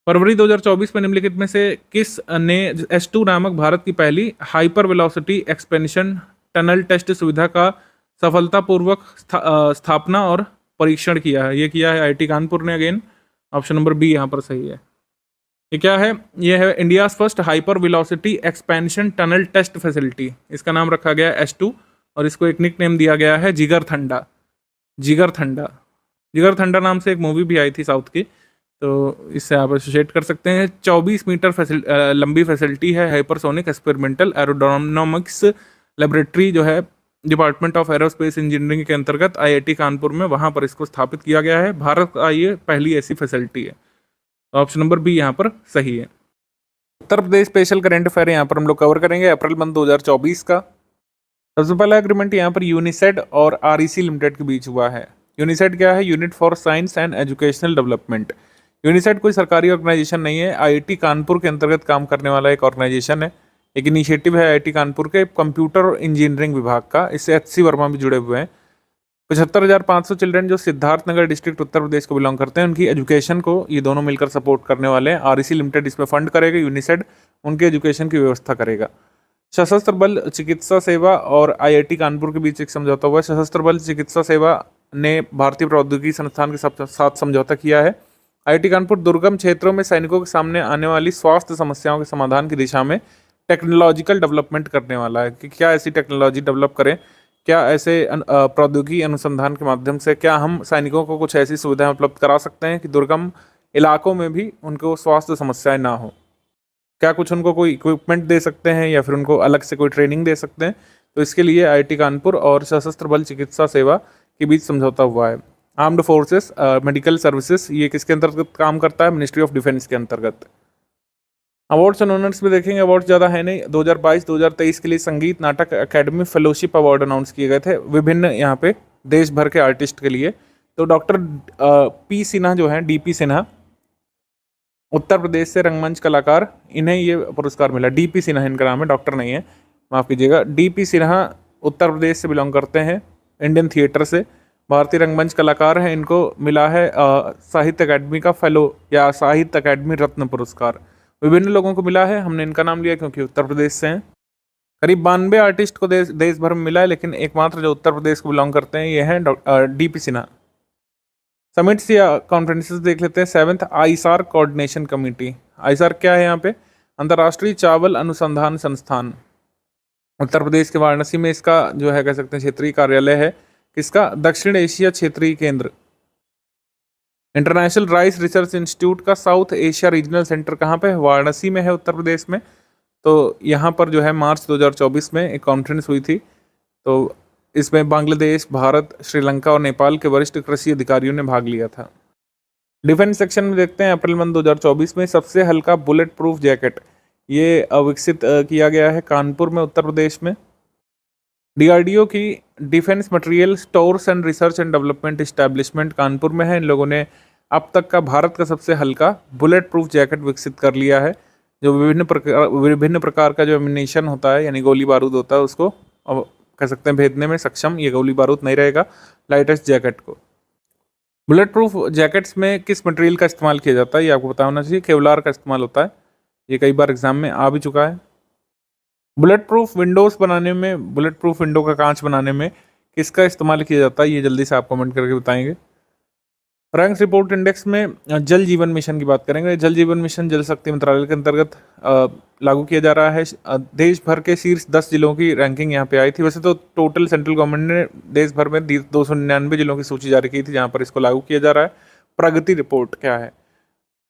फरवरी 2024 में निम्नलिखित में से किस ने S2 नामक भारत की पहली hyper velocity expansion tunnel test सुविधा का सफलतापूर्वक स्थापना और परीक्षण किया है? ये किया है IIT कानपुर ने। अगेन ऑप्शन नंबर बी यहाँ पर सही है। ये क्या है? ये है India's first hyper velocity expansion tunnel test facility. इसका नाम रखा गया है S2 और इसको एक निक नेम दिया गया है जिगर थंडा। जिगर थंडा, जिगर थंडा नाम से एक मूवी भी आई थी साउथ की, तो इससे आप एसोसिएट कर सकते हैं। 24 मीटर लंबी फैसिलिटी है। हाइपरसोनिक एक्सपेरिमेंटल एरोडायनामिक्स लेबोरेटरी जो है डिपार्टमेंट ऑफ एरोस्पेस इंजीनियरिंग के अंतर्गत IIT कानपुर में, वहाँ पर इसको स्थापित किया गया है। भारत का ये पहली ऐसी फैसिलिटी है। ऑप्शन नंबर बी यहाँ पर सही है। Uttar Pradesh special current affair यहाँ पर हम लोग कवर करेंगे अप्रैल मंथ 2024 का। सबसे पहला एग्रीमेंट यहाँ पर यूनिसेड और REC लिमिटेड के बीच हुआ है। यूनिसेड क्या है? Unit for science and educational development. UNISED कोई सरकारी ऑर्गेनाइजेशन नहीं है, IIT कानपुर के अंतर्गत काम करने वाला एक ऑर्गेनाइजेशन है। एक इनिशिएटिव है IIT कानपुर के कंप्यूटर और इंजीनियरिंग विभाग का। इससे HC वर्मा भी जुड़े हुए हैं। 75,500 चिल्ड्रन जो सिद्धार्थनगर डिस्ट्रिक्ट उत्तर प्रदेश को बिलोंग करते हैं, उनकी एजुकेशन को ये दोनों मिलकर सपोर्ट करने वाले हैं। REC लिमिटेड इसमें फंड करेगा, यूनिसेड उनके एजुकेशन की व्यवस्था करेगा। सशस्त्र बल चिकित्सा सेवा और IIT कानपुर के बीच एक समझौता हुआ है। सशस्त्र बल चिकित्सा सेवा ने भारतीय प्रौद्योगिकी संस्थान के साथ समझौता किया है। IIT कानपुर दुर्गम क्षेत्रों में सैनिकों के सामने आने वाली स्वास्थ्य समस्याओं के समाधान की दिशा में टेक्नोलॉजिकल डेवलपमेंट करने वाला है कि क्या ऐसी टेक्नोलॉजी डेवलप करें, क्या ऐसे प्रौद्योगिकी अनुसंधान के माध्यम से क्या हम सैनिकों को कुछ ऐसी सुविधाएं उपलब्ध करा सकते हैं कि दुर्गम इलाकों में भी उनको स्वास्थ्य समस्याएं ना हो। क्या कुछ उनको कोई इक्विपमेंट दे सकते हैं या फिर उनको अलग से कोई ट्रेनिंग दे सकते हैं? तो इसके लिए IIT कानपुर और सशस्त्र बल चिकित्सा सेवा के बीच समझौता हुआ है। आर्म्ड फोर्सेस मेडिकल सर्विसेज, ये किसके अंतर्गत काम करता है? मिनिस्ट्री ऑफ डिफेंस के अंतर्गत। अवार्ड्स एंड ऑनर्स में देखेंगे, अवार्ड ज़्यादा है नहीं। 2022-2023 के लिए संगीत नाटक अकेडमी फेलोशिप अवार्ड अनाउंस किए गए थे विभिन्न यहाँ पे देश भर के आर्टिस्ट के लिए। तो डॉक्टर P सिन्हा जो हैं, DP सिन्हा, उत्तर प्रदेश से रंगमंच कलाकार, इन्हें ये पुरस्कार मिला। DP सिन्हा इनका नाम है, डॉक्टर नहीं है, माफ़ कीजिएगा। DP सिन्हा उत्तर प्रदेश से बिलोंग करते हैं, इंडियन थिएटर से, भारतीय रंगमंच कलाकार हैं। इनको मिला है साहित्य अकादमी का फेलो या साहित्य अकादमी रत्न पुरस्कार। विभिन्न लोगों को मिला है, हमने इनका नाम लिया क्योंकि उत्तर प्रदेश से हैं। करीब 92 आर्टिस्ट को देश भर में मिला है, लेकिन एकमात्र जो उत्तर प्रदेश को बिलोंग करते हैं ये हैं DP सिन्हा। समिट्स या कॉन्फ्रेंसेस देख लेते हैं। 7th ISAR coordination committee. ISAR क्या है यहाँ पे? अंतर्राष्ट्रीय चावल अनुसंधान संस्थान। उत्तर प्रदेश के वाराणसी में इसका जो है कह सकते हैं क्षेत्रीय कार्यालय है। किसका? दक्षिण एशिया क्षेत्रीय केंद्र। इंटरनेशनल राइस रिसर्च इंस्टीट्यूट का साउथ एशिया रीजनल सेंटर कहाँ पे है? वाराणसी में है, उत्तर प्रदेश में। तो यहाँ पर जो है मार्च 2024 में एक कॉन्फ्रेंस हुई थी। तो इसमें बांग्लादेश, भारत, श्रीलंका और नेपाल के वरिष्ठ कृषि अधिकारियों ने भाग लिया था। डिफेंस सेक्शन में देखते हैं अप्रैल मंथ 2024 में सबसे हल्का बुलेट प्रूफ जैकेट ये विकसित किया गया है कानपुर में, उत्तर प्रदेश में। DRDO की defence material stores and research and development establishment Kanpur में है। इन लोगों ने अब तक का भारत का सबसे हल्का बुलेट प्रूफ जैकेट विकसित कर लिया है, जो विभिन्न प्रकार का जो एमिनेशन होता है यानी गोली बारूद होता है उसको कह सकते हैं भेदने में सक्षम। ये गोली बारूद नहीं रहेगा लाइटेस्ट जैकेट को। बुलेट प्रूफ जैकेट्स में किस मटेरियल का इस्तेमाल किया जाता है ये आपको पता होना चाहिए। केवलार का इस्तेमाल होता है, ये कई बार एग्जाम में आ भी चुका है। बुलेट प्रूफ विंडोज़ बनाने में, बुलेट प्रूफ विंडो का कांच बनाने में किसका इस्तेमाल किया जाता है ये जल्दी से आप कमेंट करके बताएंगे। रैंक्स रिपोर्ट इंडेक्स में जल जीवन मिशन की बात करेंगे। जल जीवन मिशन जल शक्ति मंत्रालय के अंतर्गत लागू किया जा रहा है। देश भर के शीर्ष 10 जिलों की रैंकिंग यहाँ पे आई थी। वैसे तो टोटल सेंट्रल गवर्नमेंट ने देश भर में 299 जिलों की सूची जारी की थी जहाँ पर इसको लागू किया जा रहा है। प्रगति रिपोर्ट क्या है,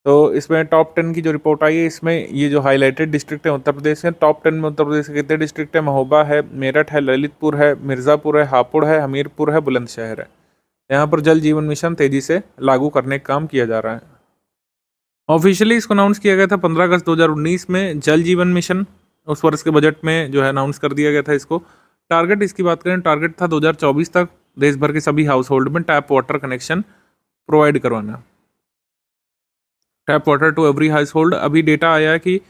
तो इसमें टॉप 10 की जो रिपोर्ट आई है, इसमें ये जो हाईलाइटेड डिस्ट्रिक्ट है उत्तर प्रदेश के, टॉप 10 में उत्तर प्रदेश के कितने डिस्ट्रिक्ट है? महोबा है, मेरठ है, ललितपुर है, मिर्ज़ापुर है, हापुड़ है, हमीरपुर है, बुलंदशहर है। यहाँ पर जल जीवन मिशन तेजी से लागू करने का काम किया जा रहा है। ऑफिशियली इसको अनाउंस किया गया था 15 अगस्त 2019 में। जल जीवन मिशन उस वर्ष के बजट में जो है अनाउंस कर दिया गया था इसको। टारगेट इसकी बात करें, टारगेट था 2024 तक देश भर के सभी हाउस होल्ड में टैप वाटर कनेक्शन प्रोवाइड करवाना, tap water to every household. अभी डेटा आया है कि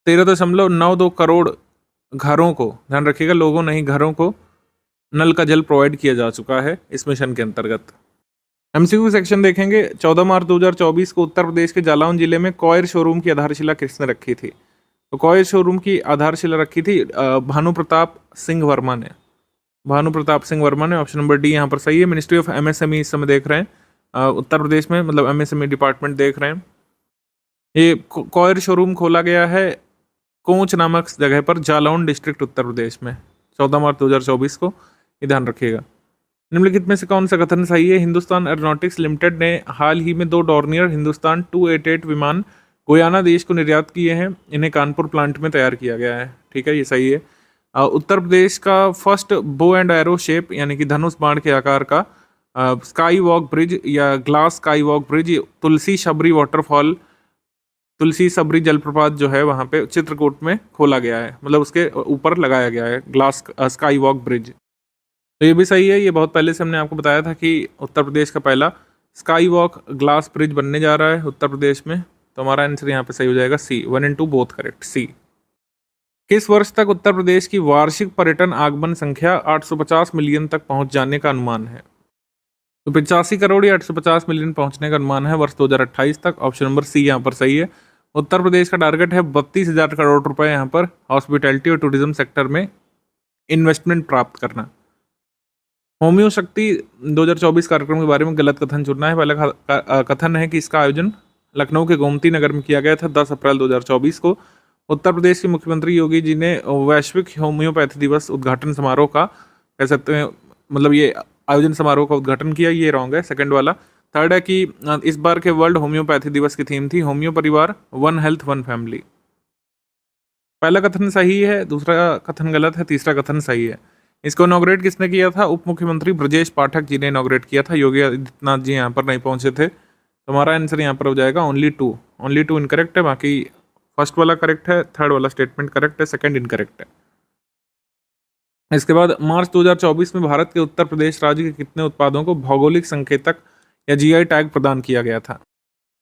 13.92 करोड़ घरों को, ध्यान रखिएगा लोगों नहीं घरों को, नल का जल प्रोवाइड किया जा चुका है इस मिशन के अंतर्गत। एमसीक्यू सेक्शन देखेंगे। 14 मार्च 2024 को उत्तर प्रदेश के जालौन जिले में कॉयर शोरूम की आधारशिला किसने रखी थी? तो कॉयर शोरूम की आधारशिला रखी थी भानु प्रताप सिंह वर्मा ने। भानु प्रताप सिंह वर्मा ने। ऑप्शन नंबर डी यहाँ पर सही है। मिनिस्ट्री ऑफ एमएसएमई इस समय देख रहे हैं उत्तर प्रदेश में, मतलब एमएसएमई डिपार्टमेंट देख रहे हैं। ये कॉयर शोरूम खोला गया है कोंच नामक जगह पर, जालौन डिस्ट्रिक्ट उत्तर प्रदेश में, 14 मार्च 2024 को, ये ध्यान रखिएगा। निम्नलिखित में से कौन सा कथन सही है? हिंदुस्तान एरोनॉटिक्स लिमिटेड ने हाल ही में 2 डॉर्नियर हिंदुस्तान 288 विमान गुयाना देश को निर्यात किए हैं। इन्हें कानपुर प्लांट में तैयार किया गया है। ठीक है, ये सही है। उत्तर प्रदेश का first bow and arrow shape यानी कि धनुष बाण के आकार का स्काई वॉक ब्रिज या ग्लास स्काई वॉक ब्रिज तुलसी शबरी वाटरफॉल, तुलसी सबरी जलप्रपात जो है वहाँ पे चित्रकूट में खोला गया है, मतलब उसके ऊपर लगाया गया है ग्लास स्काई वॉक ब्रिज। तो ये भी सही है। ये बहुत पहले से हमने आपको बताया था कि उत्तर प्रदेश का पहला स्काई वॉक ग्लास ब्रिज बनने जा रहा है उत्तर प्रदेश में। तो हमारा आंसर यहाँ पे सही हो जाएगा सी। 1 और 2 बोथ करेक्ट, सी। किस वर्ष तक उत्तर प्रदेश की वार्षिक पर्यटन आगमन संख्या 850 मिलियन तक पहुंच जाने का अनुमान है? तो 85 करोड़ या 850 मिलियन पहुंचने का अनुमान है वर्ष 2028 तक। ऑप्शन नंबर सी यहाँ पर सही है। उत्तर प्रदेश का टारगेट है 32,000 करोड़ रुपए यहाँ पर हॉस्पिटैलिटी और टूरिज्म सेक्टर में इन्वेस्टमेंट प्राप्त करना। होम्यो शक्ति 2024 कार्यक्रम के बारे में गलत कथन चुनना है। पहला कथन है कि इसका आयोजन लखनऊ के गोमती नगर में किया गया था 10 अप्रैल 2024 को। उत्तर प्रदेश के मुख्यमंत्री योगी जी ने वैश्विक होम्योपैथी दिवस उद्घाटन समारोह का, कह सकते हैं मतलब ये आयोजन समारोह का उद्घाटन किया, ये रॉन्ग है। सेकंड वाला। थर्ड है कि इस बार के वर्ल्ड होम्योपैथी दिवस की थीम थी होम्यो परिवार, 1 हेल्थ 1 फैमिली। पहला कथन सही है, दूसरा कथन गलत है, तीसरा कथन सही है। इसको इनॉग्रेट किसने किया था? उप मुख्यमंत्री ब्रजेश पाठक जी ने इनॉग्रेट किया था। योगी आदित्यनाथ जी यहाँ पर नहीं पहुंचे थे। तो हमारा आंसर यहाँ पर हो जाएगा ओनली 2। ओनली 2 इनकरेक्ट है, बाकी फर्स्ट वाला करेक्ट है, थर्ड वाला स्टेटमेंट करेक्ट है, सेकंड इनकरेक्ट है। इसके बाद मार्च 2024 में भारत के उत्तर प्रदेश राज्य के कितने उत्पादों को भौगोलिक संकेतक या जीआई टैग प्रदान किया गया था?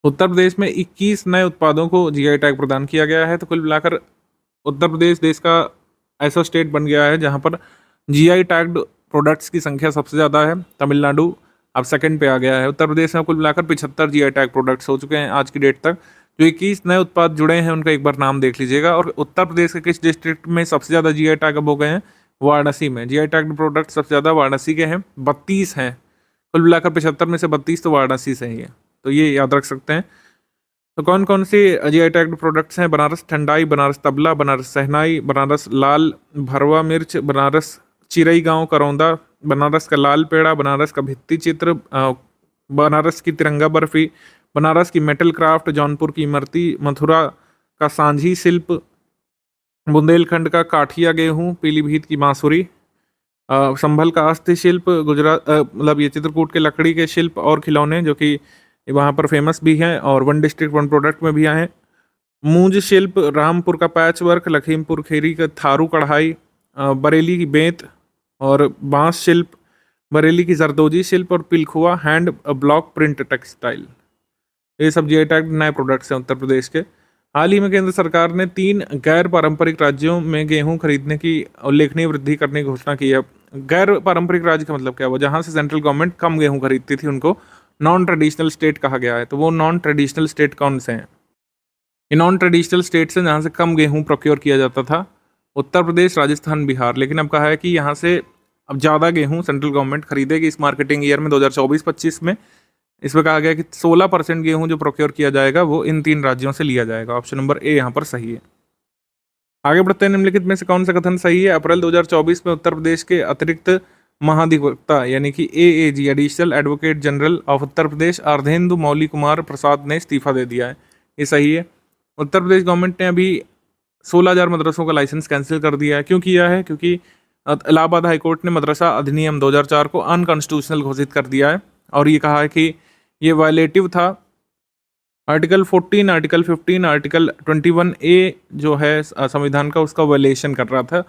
उत्तर प्रदेश में 21 नए उत्पादों को जीआई टैग प्रदान किया गया है। तो कुल मिलाकर उत्तर प्रदेश देश का ऐसा स्टेट बन गया है जहाँ पर जीआई टैग्ड प्रोडक्ट्स की संख्या सबसे ज़्यादा है। तमिलनाडु अब सेकंड पे आ गया है। उत्तर प्रदेश में कुल मिलाकर 75 जीआई टैग प्रोडक्ट्स हो चुके हैं आज की डेट तक। जो 21 नए उत्पाद जुड़े हैं उनका एक बार नाम देख लीजिएगा। और उत्तर प्रदेश के किस डिस्ट्रिक्ट में सबसे ज़्यादा जीआई टैग अब हो गए हैं? वाराणसी में। जीआई टैग्ड प्रोडक्ट सबसे ज़्यादा वाराणसी के हैं, 32 हैं। कुल मिलाकर 75 में से 32 तो वाराणसी से ही है, तो ये याद रख सकते हैं। तो कौन कौन से जीआई टैग्ड प्रोडक्ट्स हैं? बनारस ठंडाई, बनारस तबला, बनारस सहनाई, बनारस लाल भरवा मिर्च, बनारस चिरई गांव करौंदा, बनारस का लाल पेड़ा, बनारस का भित्ति चित्र, बनारस की तिरंगा बर्फी, बनारस की मेटल क्राफ्ट, जौनपुर की इमरती, मथुरा का सांझी शिल्प, बुंदेलखंड का काठिया गेहूँ, पीलीभीत की बांसुरी, संभल का अस्थि शिल्प, गुजरात मतलब ये चित्रकूट के लकड़ी के शिल्प और खिलौने जो कि वहाँ पर फेमस भी हैं और 1 डिस्ट्रिक्ट 1 प्रोडक्ट में भी आए हैं। मूंज शिल्प, रामपुर का पैच वर्क, लखीमपुर खीरी का थारू कढ़ाई, बरेली की बेंत और बांस शिल्प, बरेली की जरदोजी शिल्प और Pilkhuwa hand block print textile. ये सब जीआई टैग नए प्रोडक्ट्स हैं उत्तर प्रदेश के। हाल ही में केंद्र सरकार ने 3 गैर पारंपरिक राज्यों में गेहूं खरीदने की उल्लेखनीय वृद्धि करने की घोषणा की है। गैर पारंपरिक राज्य का मतलब क्या हुआ? जहां से सेंट्रल गवर्नमेंट कम गेहूं खरीदती थी उनको नॉन ट्रेडिशनल स्टेट कहा गया है। तो वो नॉन ट्रेडिशनल स्टेट कौन से हैं? ये नॉन ट्रेडिशनल स्टेट्स हैं जहाँ से कम गेहूँ प्रोक्योर किया जाता था। उत्तर प्रदेश, राजस्थान, बिहार। लेकिन अब कहा है कि यहाँ से अब ज़्यादा गेहूँ सेंट्रल गवर्नमेंट खरीदेगी इस मार्केटिंग ईयर में 2024-25 में। इसमें कहा गया कि 16% गेहूं जो प्रोक्योर किया जाएगा वो इन 3 राज्यों से लिया जाएगा। ऑप्शन नंबर ए यहाँ पर सही है। आगे बढ़ते हैं, निम्नलिखित में से कौन सा कथन सही है? अप्रैल 2024 में उत्तर प्रदेश के अतिरिक्त महाधिवक्ता यानी कि AAG additional advocate general of Uttar Pradesh Ardhendu Mauli Kumar Prasad ने इस्तीफा दे दिया है। ये सही है। उत्तर प्रदेश गवर्नमेंट ने अभी 16,000 मदरसों का लाइसेंस कैंसिल कर दिया है। क्यों किया है? क्योंकि इलाहाबाद हाईकोर्ट ने मदरसा अधिनियम 2004 को अनकॉन्स्टिट्यूशनल घोषित कर दिया है और ये कहा है कि ये वायलेटिव था। आर्टिकल 14, आर्टिकल 15, आर्टिकल 21A जो है संविधान का, उसका वायलेशन कर रहा था।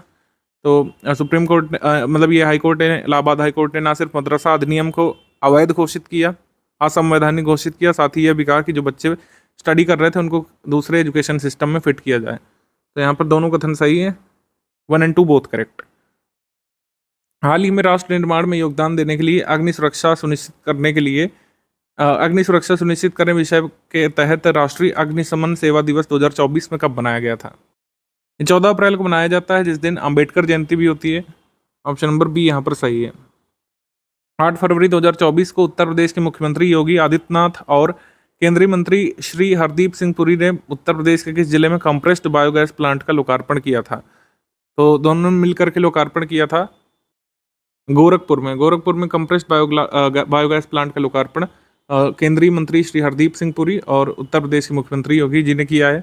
तो सुप्रीम कोर्ट मतलब ये हाई कोर्ट ने, इलाहाबाद हाई कोर्ट ने ना सिर्फ मदरसा अधिनियम को अवैध घोषित किया, असंवैधानिक घोषित किया, साथ ही यह भी कहा कि जो बच्चे स्टडी कर रहे थे उनको दूसरे एजुकेशन सिस्टम में फिट किया जाए। तो यहाँ पर दोनों कथन सही है, 1 and 2 बोथ करेक्ट। हाल ही में राष्ट्र निर्माण में योगदान देने के लिए अग्नि सुरक्षा सुनिश्चित करने विषय के तहत राष्ट्रीय अग्निशमन सेवा दिवस 2024 में कब बनाया गया था? 14 अप्रैल को मनाया जाता है, जिस दिन अंबेडकर जयंती भी होती है। ऑप्शन नंबर बी यहाँ पर सही है। 8 फरवरी 2024 को उत्तर प्रदेश के मुख्यमंत्री योगी आदित्यनाथ और केंद्रीय मंत्री श्री हरदीप सिंह पुरी ने उत्तर प्रदेश के किस जिले में कंप्रेस्ड बायोगैस प्लांट का लोकार्पण किया था? तो दोनों ने मिलकर के लोकार्पण किया था गोरखपुर में कंप्रेस्ड बायोगैस प्लांट का लोकार्पण केंद्रीय मंत्री श्री हरदीप सिंह पुरी और उत्तर प्रदेश के मुख्यमंत्री योगी जी ने किया है।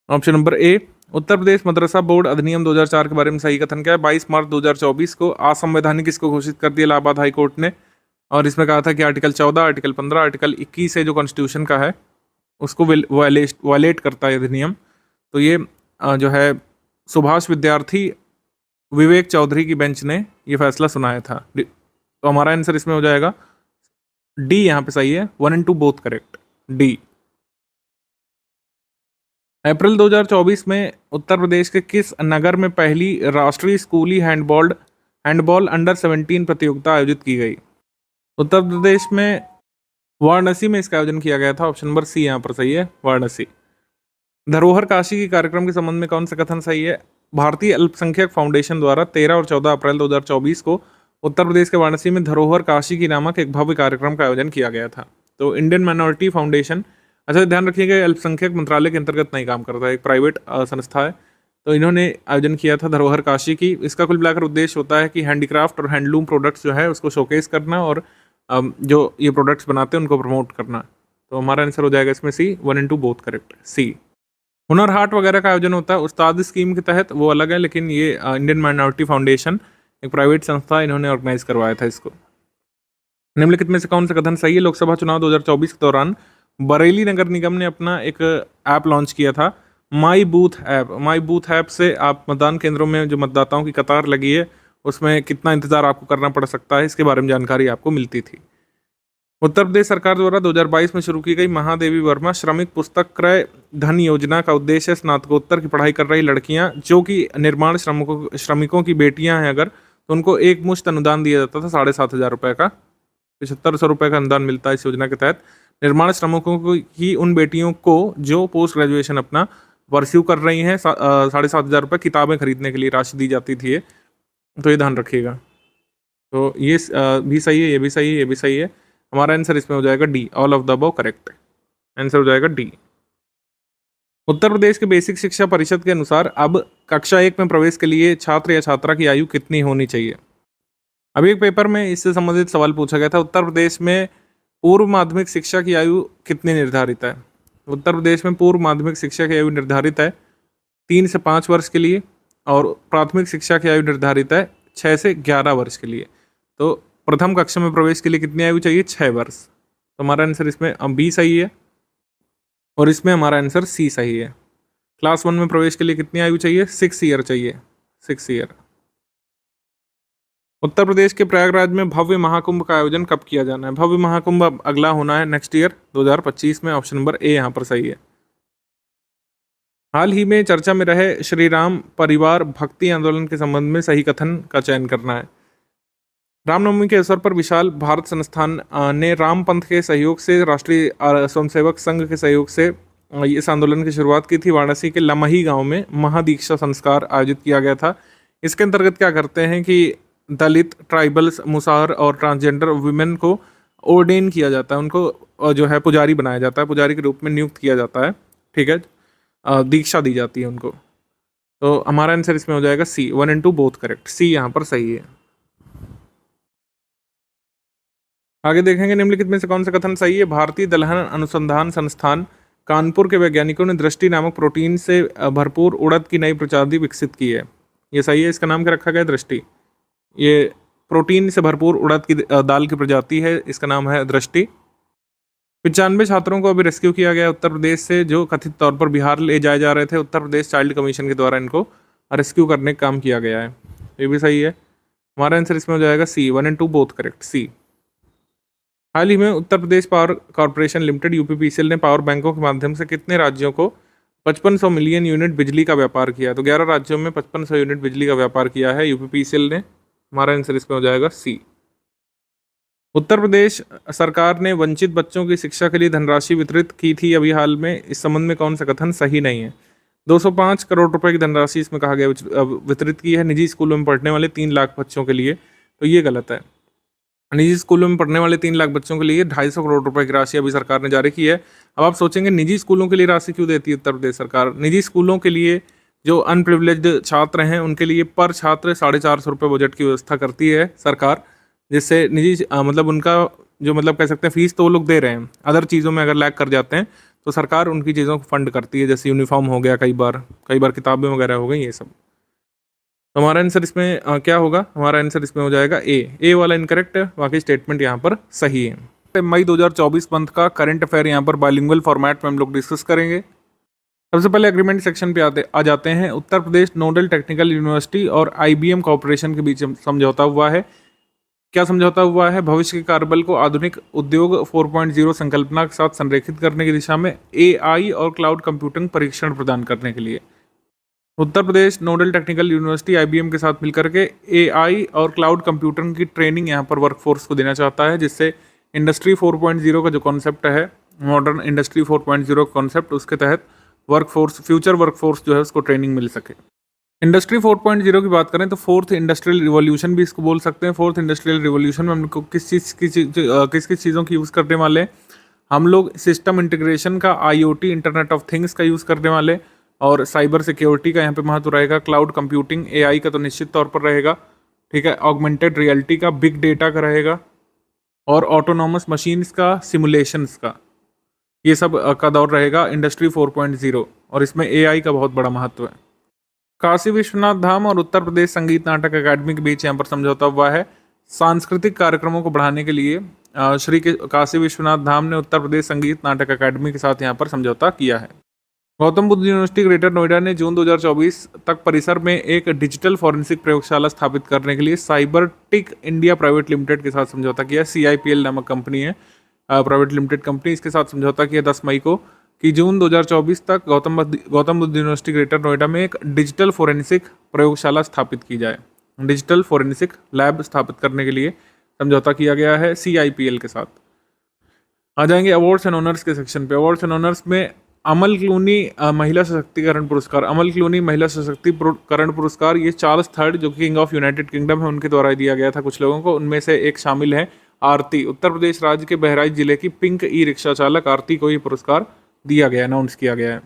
Option number A. Uttar Pradesh Madrasa board अधिनियम 2004 के बारे में सही कथन क्या है? 22 मार्च 2024 को असंवैधानिक इसको घोषित कर दिया इलाहाबाद हाई कोर्ट ने, और इसमें कहा था कि आर्टिकल 14, आर्टिकल 15, आर्टिकल 21 से जो कॉन्स्टिट्यूशन का है उसको वायलेट करता है अधिनियम। तो ये जो है सुभाष विद्यार्थी विवेक चौधरी की बेंच ने ये फैसला सुनाया था। तो हमारा आंसर इसमें हो जाएगा डी, यहाँ पे सही है, 1 and 2 बोथ करेक्ट, डी। अप्रैल 2024 में उत्तर प्रदेश के किस नगर में पहली राष्ट्रीय स्कूली हैंडबॉल अंडर 17 प्रतियोगिता आयोजित की गई? उत्तर प्रदेश में वाराणसी में इसका आयोजन किया गया था। ऑप्शन नंबर सी यहाँ पर सही है, वाराणसी। धरोहर काशी के कार्यक्रम के संबंध में कौन सा कथन सही है? भारतीय अल्पसंख्यक फाउंडेशन द्वारा 13 और 14 अप्रैल 2024 को उत्तर प्रदेश के वाराणसी में धरोहर काशी की नामक एक भव्य कार्यक्रम का आयोजन किया गया था। तो इंडियन माइनॉरिटी फाउंडेशन, अच्छा ध्यान रखिएगा, अल्पसंख्यक मंत्रालय के अंतर्गत नहीं काम करता है, एक प्राइवेट संस्था है। तो इन्होंने आयोजन किया था धरोहर काशी की। इसका कुल मिलाकर उद्देश्य होता है कि हैंडीक्राफ्ट और हैंडलूम प्रोडक्ट्स जो है उसको शोकेस करना और जो ये प्रोडक्ट्स बनाते हैं उनको प्रमोट करना। तो हमारा आंसर हो जाएगा इसमें सी, 1 and 2 बोथ करेक्ट, सी। हुनर हाट वगैरह का आयोजन होता है उस्ताद स्कीम के तहत, वो अलग है, लेकिन ये इंडियन माइनॉरिटी फाउंडेशन एक प्राइवेट संस्था, इन्होंने ऑर्गेनाइज करवाया था इसको। निम्नलिखित में से कौन सा कथन सही है? लोकसभा चुनाव 2024 के दौरान बरेली नगर निगम ने अपना एक ऐप लॉन्च किया था, माई बूथ ऐप से आप मतदान केंद्रों में जो मतदाताओं की कतार लगी है उसमें कितना इंतजार आपको करना पड़ सकता है, इसके बारे में जानकारी आपको मिलती थी। उत्तर प्रदेश सरकार द्वारा 2022 में शुरू की गई महादेवी वर्मा श्रमिक पुस्तक क्रय धन योजना का उद्देश्य स्नातकोत्तर की पढ़ाई कर रही लड़कियां जो कि निर्माण श्रमिकों की बेटियां हैं अगर, तो उनको एक मुश्त अनुदान दिया जाता था 7,500 रुपये का, 7500 रुपये का अनुदान मिलता है इस योजना के तहत। निर्माण श्रमिकों की उन बेटियों को जो पोस्ट ग्रेजुएशन अपना परस्यू कर रही हैं 7,500 रुपये किताबें खरीदने के लिए राशि दी जाती थी। तो ये ध्यान रखिएगा। तो ये भी सही है, ये भी सही है, ये भी सही है। हमारा आंसर इसमें हो जाएगा D, all of the above correct. Answer हो जाएगा डी। उत्तर प्रदेश के बेसिक शिक्षा परिषद के अनुसार अब कक्षा 1 में प्रवेश के लिए छात्र या छात्रा की आयु कितनी होनी चाहिए? अभी एक पेपर में इससे संबंधित सवाल पूछा गया था। उत्तर प्रदेश में पूर्व माध्यमिक शिक्षा की आयु कितनी निर्धारित है? उत्तर प्रदेश में पूर्व माध्यमिक शिक्षा की आयु निर्धारित है 3 से 5 वर्ष के लिए, और प्राथमिक शिक्षा की आयु निर्धारित है 6 से 11 वर्ष के लिए। तो प्रथम कक्षा में प्रवेश के लिए कितनी आयु चाहिए? 6 वर्ष। तो हमारा आंसर इसमें बी सही है, और इसमें हमारा आंसर सी सही है। क्लास 1 में प्रवेश के लिए कितनी आयु चाहिए? 6 ईयर चाहिए, 6 ईयर। उत्तर प्रदेश के प्रयागराज में भव्य महाकुंभ का आयोजन कब किया जाना है? भव्य महाकुंभ अब अगला होना है नेक्स्ट ईयर 2025 में। ऑप्शन नंबर ए यहाँ पर सही है। हाल ही में चर्चा में रहे श्री राम परिवार भक्ति आंदोलन के संबंध में सही कथन का चयन करना है। रामनवमी के अवसर पर विशाल भारत संस्थान ने राम पंथ के सहयोग से राष्ट्रीय स्वयंसेवक संघ के सहयोग से इस आंदोलन की शुरुआत की थी। वाराणसी के लमही गांव में महादीक्षा संस्कार आयोजित किया गया था। इसके अंतर्गत क्या करते हैं कि दलित, ट्राइबल्स, मुसहर और ट्रांसजेंडर वुमेन को ऑर्डेन किया जाता है, उनको जो है पुजारी बनाया जाता है, पुजारी के रूप में नियुक्त किया जाता है, ठीक है। दीक्षा दी जाती है उनको। तो हमारा आंसर इसमें हो जाएगा सी, 1 and 2 बोथ करेक्ट, सी यहाँ पर सही है। आगे देखेंगे निम्नलिखित में से कौन सा कथन सही है। भारतीय दलहन अनुसंधान संस्थान कानपुर के वैज्ञानिकों ने दृष्टि नामक प्रोटीन से भरपूर उड़द की नई प्रजाति विकसित की है। ये सही है, इसका नाम क्या रखा गया है? दृष्टि। ये प्रोटीन से भरपूर उड़द की दाल की प्रजाति है, इसका नाम है दृष्टि। 95 छात्रों को अभी रेस्क्यू किया गया उत्तर प्रदेश से, जो कथित तौर पर बिहार ले जाए जा रहे थे। उत्तर प्रदेश चाइल्ड कमीशन के द्वारा इनको रेस्क्यू करने का काम किया गया है, ये भी सही है। हमारा आंसर इसमें हो जाएगा सी, 1 and 2 बोथ करेक्ट, सी। हाल ही में Uttar Pradesh power corporation limited UPPCL ने पावर बैंकों के माध्यम से कितने राज्यों को 5500 मिलियन यूनिट बिजली का व्यापार किया? तो 11 राज्यों में 5500 यूनिट बिजली का व्यापार किया है यूपीपीसीएल ने। हमारा आंसर इसमें हो जाएगा सी। उत्तर प्रदेश सरकार ने वंचित बच्चों की शिक्षा के लिए धनराशि वितरित की थी अभी हाल में, इस संबंध में कौन सा कथन सही नहीं है? 205 करोड़ रुपए की धनराशि इसमें कहा गया वितरित की है निजी स्कूलों में पढ़ने वाले 3 लाख बच्चों के लिए, तो ये गलत है। निजी स्कूलों में पढ़ने वाले 3 लाख बच्चों के लिए 250 करोड़ रुपए की राशि अभी सरकार ने जारी की है। अब आप सोचेंगे निजी स्कूलों के लिए राशि क्यों देती है उत्तर प्रदेश सरकार? निजी स्कूलों के लिए जो अनप्रिविलेज्ड छात्र हैं उनके लिए पर छात्र 450 रुपये बजट की व्यवस्था करती है सरकार, जिससे निजी मतलब उनका जो मतलब कह सकते हैं फीस तो वो लोग दे रहे हैं, अदर चीज़ों में अगर लैग कर जाते हैं तो सरकार उनकी चीज़ों को फंड करती है, जैसे यूनिफॉर्म हो गया, कई बार किताबें वगैरह हो गई, ये सब। तो हमारा आंसर इसमें क्या होगा? हमारा आंसर इसमें हो जाएगा ए वाला इनकरेक्ट है, बाकी स्टेटमेंट यहाँ पर सही है। मई 2024 मंथ का करंट अफेयर यहाँ पर बाइलिंगुअल फॉर्मेट में हम लोग डिस्कस करेंगे। सबसे पहले एग्रीमेंट सेक्शन पे आ जाते हैं। Uttar Pradesh nodal technical university और IBM कॉर्पोरेशन के बीच समझौता हुआ है। क्या समझौता हुआ है? भविष्य के कार्यबल को आधुनिक उद्योग 4.0 संकल्पना के साथ संरेखित करने की दिशा में AI और क्लाउड कंप्यूटिंग परीक्षण प्रदान करने के लिए। Uttar Pradesh nodal technical university IBM के साथ मिलकर के AI और क्लाउड कंप्यूटिंग की ट्रेनिंग यहाँ पर वर्कफोर्स को देना चाहता है, जिससे इंडस्ट्री 4.0 का जो कॉन्सेप्ट है, मॉडर्न इंडस्ट्री 4.0 कॉन्सेप्ट, उसके तहत फ्यूचर वर्कफोर्स जो है उसको ट्रेनिंग मिल सके। इंडस्ट्री 4.0 की बात करें तो फोर्थ इंडस्ट्रियल रिवॉल्यूशन भी इसको बोल सकते हैं। फोर्थ इंडस्ट्रियल रिवॉल्यूशन में हम लोग को किस किस चीज़ों की यूज़ करने वाले हैं? हम लोग सिस्टम इंटीग्रेशन का, IoT इंटरनेट ऑफ थिंग्स का यूज़ करने वाले, और साइबर सिक्योरिटी का यहाँ पे महत्व रहेगा, क्लाउड कंप्यूटिंग AI का तो निश्चित तौर पर रहेगा, ठीक है, ऑगमेंटेड रियलिटी का, बिग डेटा का रहेगा, और ऑटोनॉमस मशीन्स का, सिमुलेशंस का, ये सब का दौर रहेगा इंडस्ट्री 4.0, और इसमें AI का बहुत बड़ा महत्व है। काशी विश्वनाथ धाम और उत्तर प्रदेश संगीत नाटक अकादमी के बीच यहाँ पर समझौता हुआ है। सांस्कृतिक कार्यक्रमों को बढ़ाने के लिए श्री काशी विश्वनाथ धाम ने उत्तर प्रदेश संगीत नाटक अकादमी के साथ यहाँ पर समझौता किया है। गौतम बुद्ध यूनिवर्सिटी ग्रेटर नोएडा ने जून 2024 तक परिसर में एक डिजिटल फॉरेंसिक प्रयोगशाला स्थापित करने के लिए साइबरटिक इंडिया प्राइवेट लिमिटेड के साथ समझौता किया। CIPL नामक कंपनी है, प्राइवेट लिमिटेड कंपनी, इसके साथ समझौता किया 10 मई को कि जून 2024 तक गौतम बुद्ध यूनिवर्सिटी ग्रेटर नोएडा में एक डिजिटल फोरेंसिक प्रयोगशाला स्थापित की जाए। डिजिटल फोरेंसिक लैब स्थापित करने के लिए समझौता किया गया है CIPL के साथ। आ जाएंगे अवार्ड्स एंड ऑनर्स के सेक्शन पे। अवार्ड्स एंड ऑनर्स में अमल क्लूनी महिला सशक्तिकरण पुरस्कार, अमल क्लूनी महिला सशक्तिकरण पुरस्कार, ये चार्ल्स III जो किंग ऑफ यूनाइटेड किंगडम है उनके द्वारा दिया गया था कुछ लोगों को, उनमें से एक शामिल है आरती। उत्तर प्रदेश राज्य के बहराइच जिले की पिंक रिक्शा चालक आरती को ये पुरस्कार दिया गया, अनाउंस किया गया है।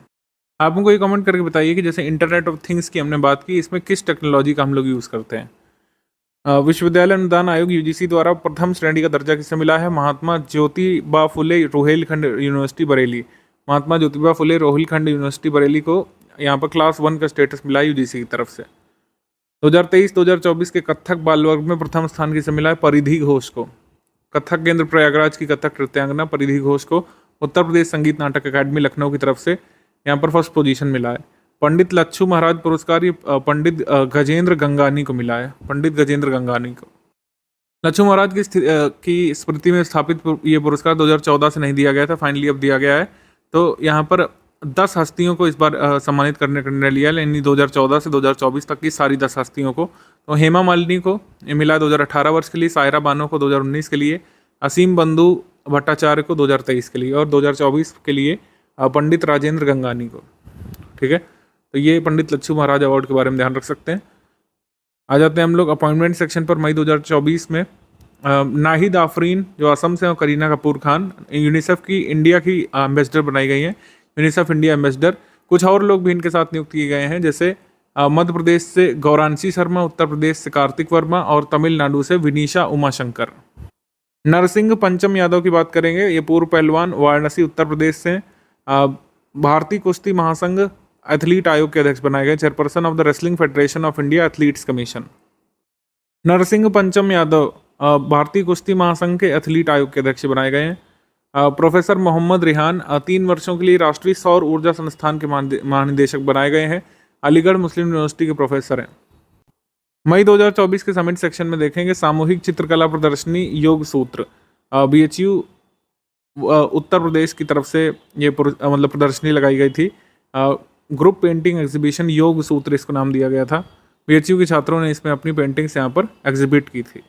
आप हमको ये कमेंट करके बताइए कि जैसे इंटरनेट ऑफ थिंग्स की हमने बात की, इसमें किस टेक्नोलॉजी का हम लोग यूज़ करते हैं? विश्वविद्यालय अनुदान आयोग UGC द्वारा प्रथम श्रेणी का दर्जा किसे मिला है? महात्मा ज्योतिबा फुले रोहिलखंड यूनिवर्सिटी बरेली। महात्मा ज्योतिबा फुले रोहिलखंड यूनिवर्सिटी बरेली को यहाँ पर क्लास 1 का स्टेटस मिला है UGC की तरफ से। 2023-2024 के कथक बाल वर्ग में प्रथम स्थान किसे मिला है? परिधि घोष को। कथक केंद्र प्रयागराज की कथक नृत्यांगना परिधि घोष को उत्तर प्रदेश संगीत नाटक अकादमी लखनऊ की तरफ से यहाँ पर फर्स्ट पोजीशन मिला है। पंडित लच्छू महाराज पुरस्कार ये पंडित गजेंद्र गंगानी को मिला है, पंडित गजेंद्र गंगानी को। लच्छू महाराज की स्मृति में स्थापित ये पुरस्कार 2014 से नहीं दिया गया था, फाइनली अब दिया गया है। तो यहाँ पर 10 हस्तियों को इस बार सम्मानित करने का निर्णय लिया है, यानी 2014 से 2024 तक की सारी 10 हस्तियों को। तो हेमा मालिनी को ये मिला है 2018 वर्ष के लिए, सायरा बानो को 2019 के लिए, असीम बंधु भट्टाचार्य को 2023 के लिए, और 2024 के लिए पंडित राजेंद्र गंगानी को, ठीक है। तो ये पंडित लच्छू महाराज अवार्ड के बारे में ध्यान रख सकते हैं। आ जाते हैं हम लोग अपॉइंटमेंट सेक्शन पर। मई 2024 में नाहिद आफरीन जो असम से, और करीना कपूर खान यूनिसेफ की इंडिया की एम्बेसडर बनाई गई हैं, यूनिसेफ इंडिया एम्बेसडर। कुछ और लोग भी इनके साथ नियुक्त किए गए हैं, जैसे मध्य प्रदेश से गौरांशी शर्मा, उत्तर प्रदेश से कार्तिक वर्मा और तमिलनाडु से विनीशा उमाशंकर। नरसिंह पंचम यादव की बात करेंगे, ये पूर्व पहलवान, वाराणसी उत्तर प्रदेश से। भारतीय कुश्ती महासंघ एथलीट आयोग के अध्यक्ष बनाए गए, chairperson of the wrestling federation of India athletes commission. Narsingh Pancham Yadav भारतीय कुश्ती महासंघ के एथलीट आयोग के अध्यक्ष बनाए गए हैं। प्रोफेसर मोहम्मद रिहान 3 वर्षों के लिए राष्ट्रीय सौर ऊर्जा संस्थान के महानिदेशक बनाए गए हैं, अलीगढ़ मुस्लिम यूनिवर्सिटी के प्रोफेसर हैं। मई 2024 के समिट सेक्शन में देखेंगे सामूहिक चित्रकला प्रदर्शनी योग सूत्र, BHU उत्तर प्रदेश की तरफ से ये मतलब प्रदर्शनी लगाई गई थी। ग्रुप पेंटिंग एग्जीबिशन योग सूत्र इसको नाम दिया गया था। BHU के छात्रों ने इसमें अपनी पेंटिंग्स यहाँ पर एग्जिबिट की थी।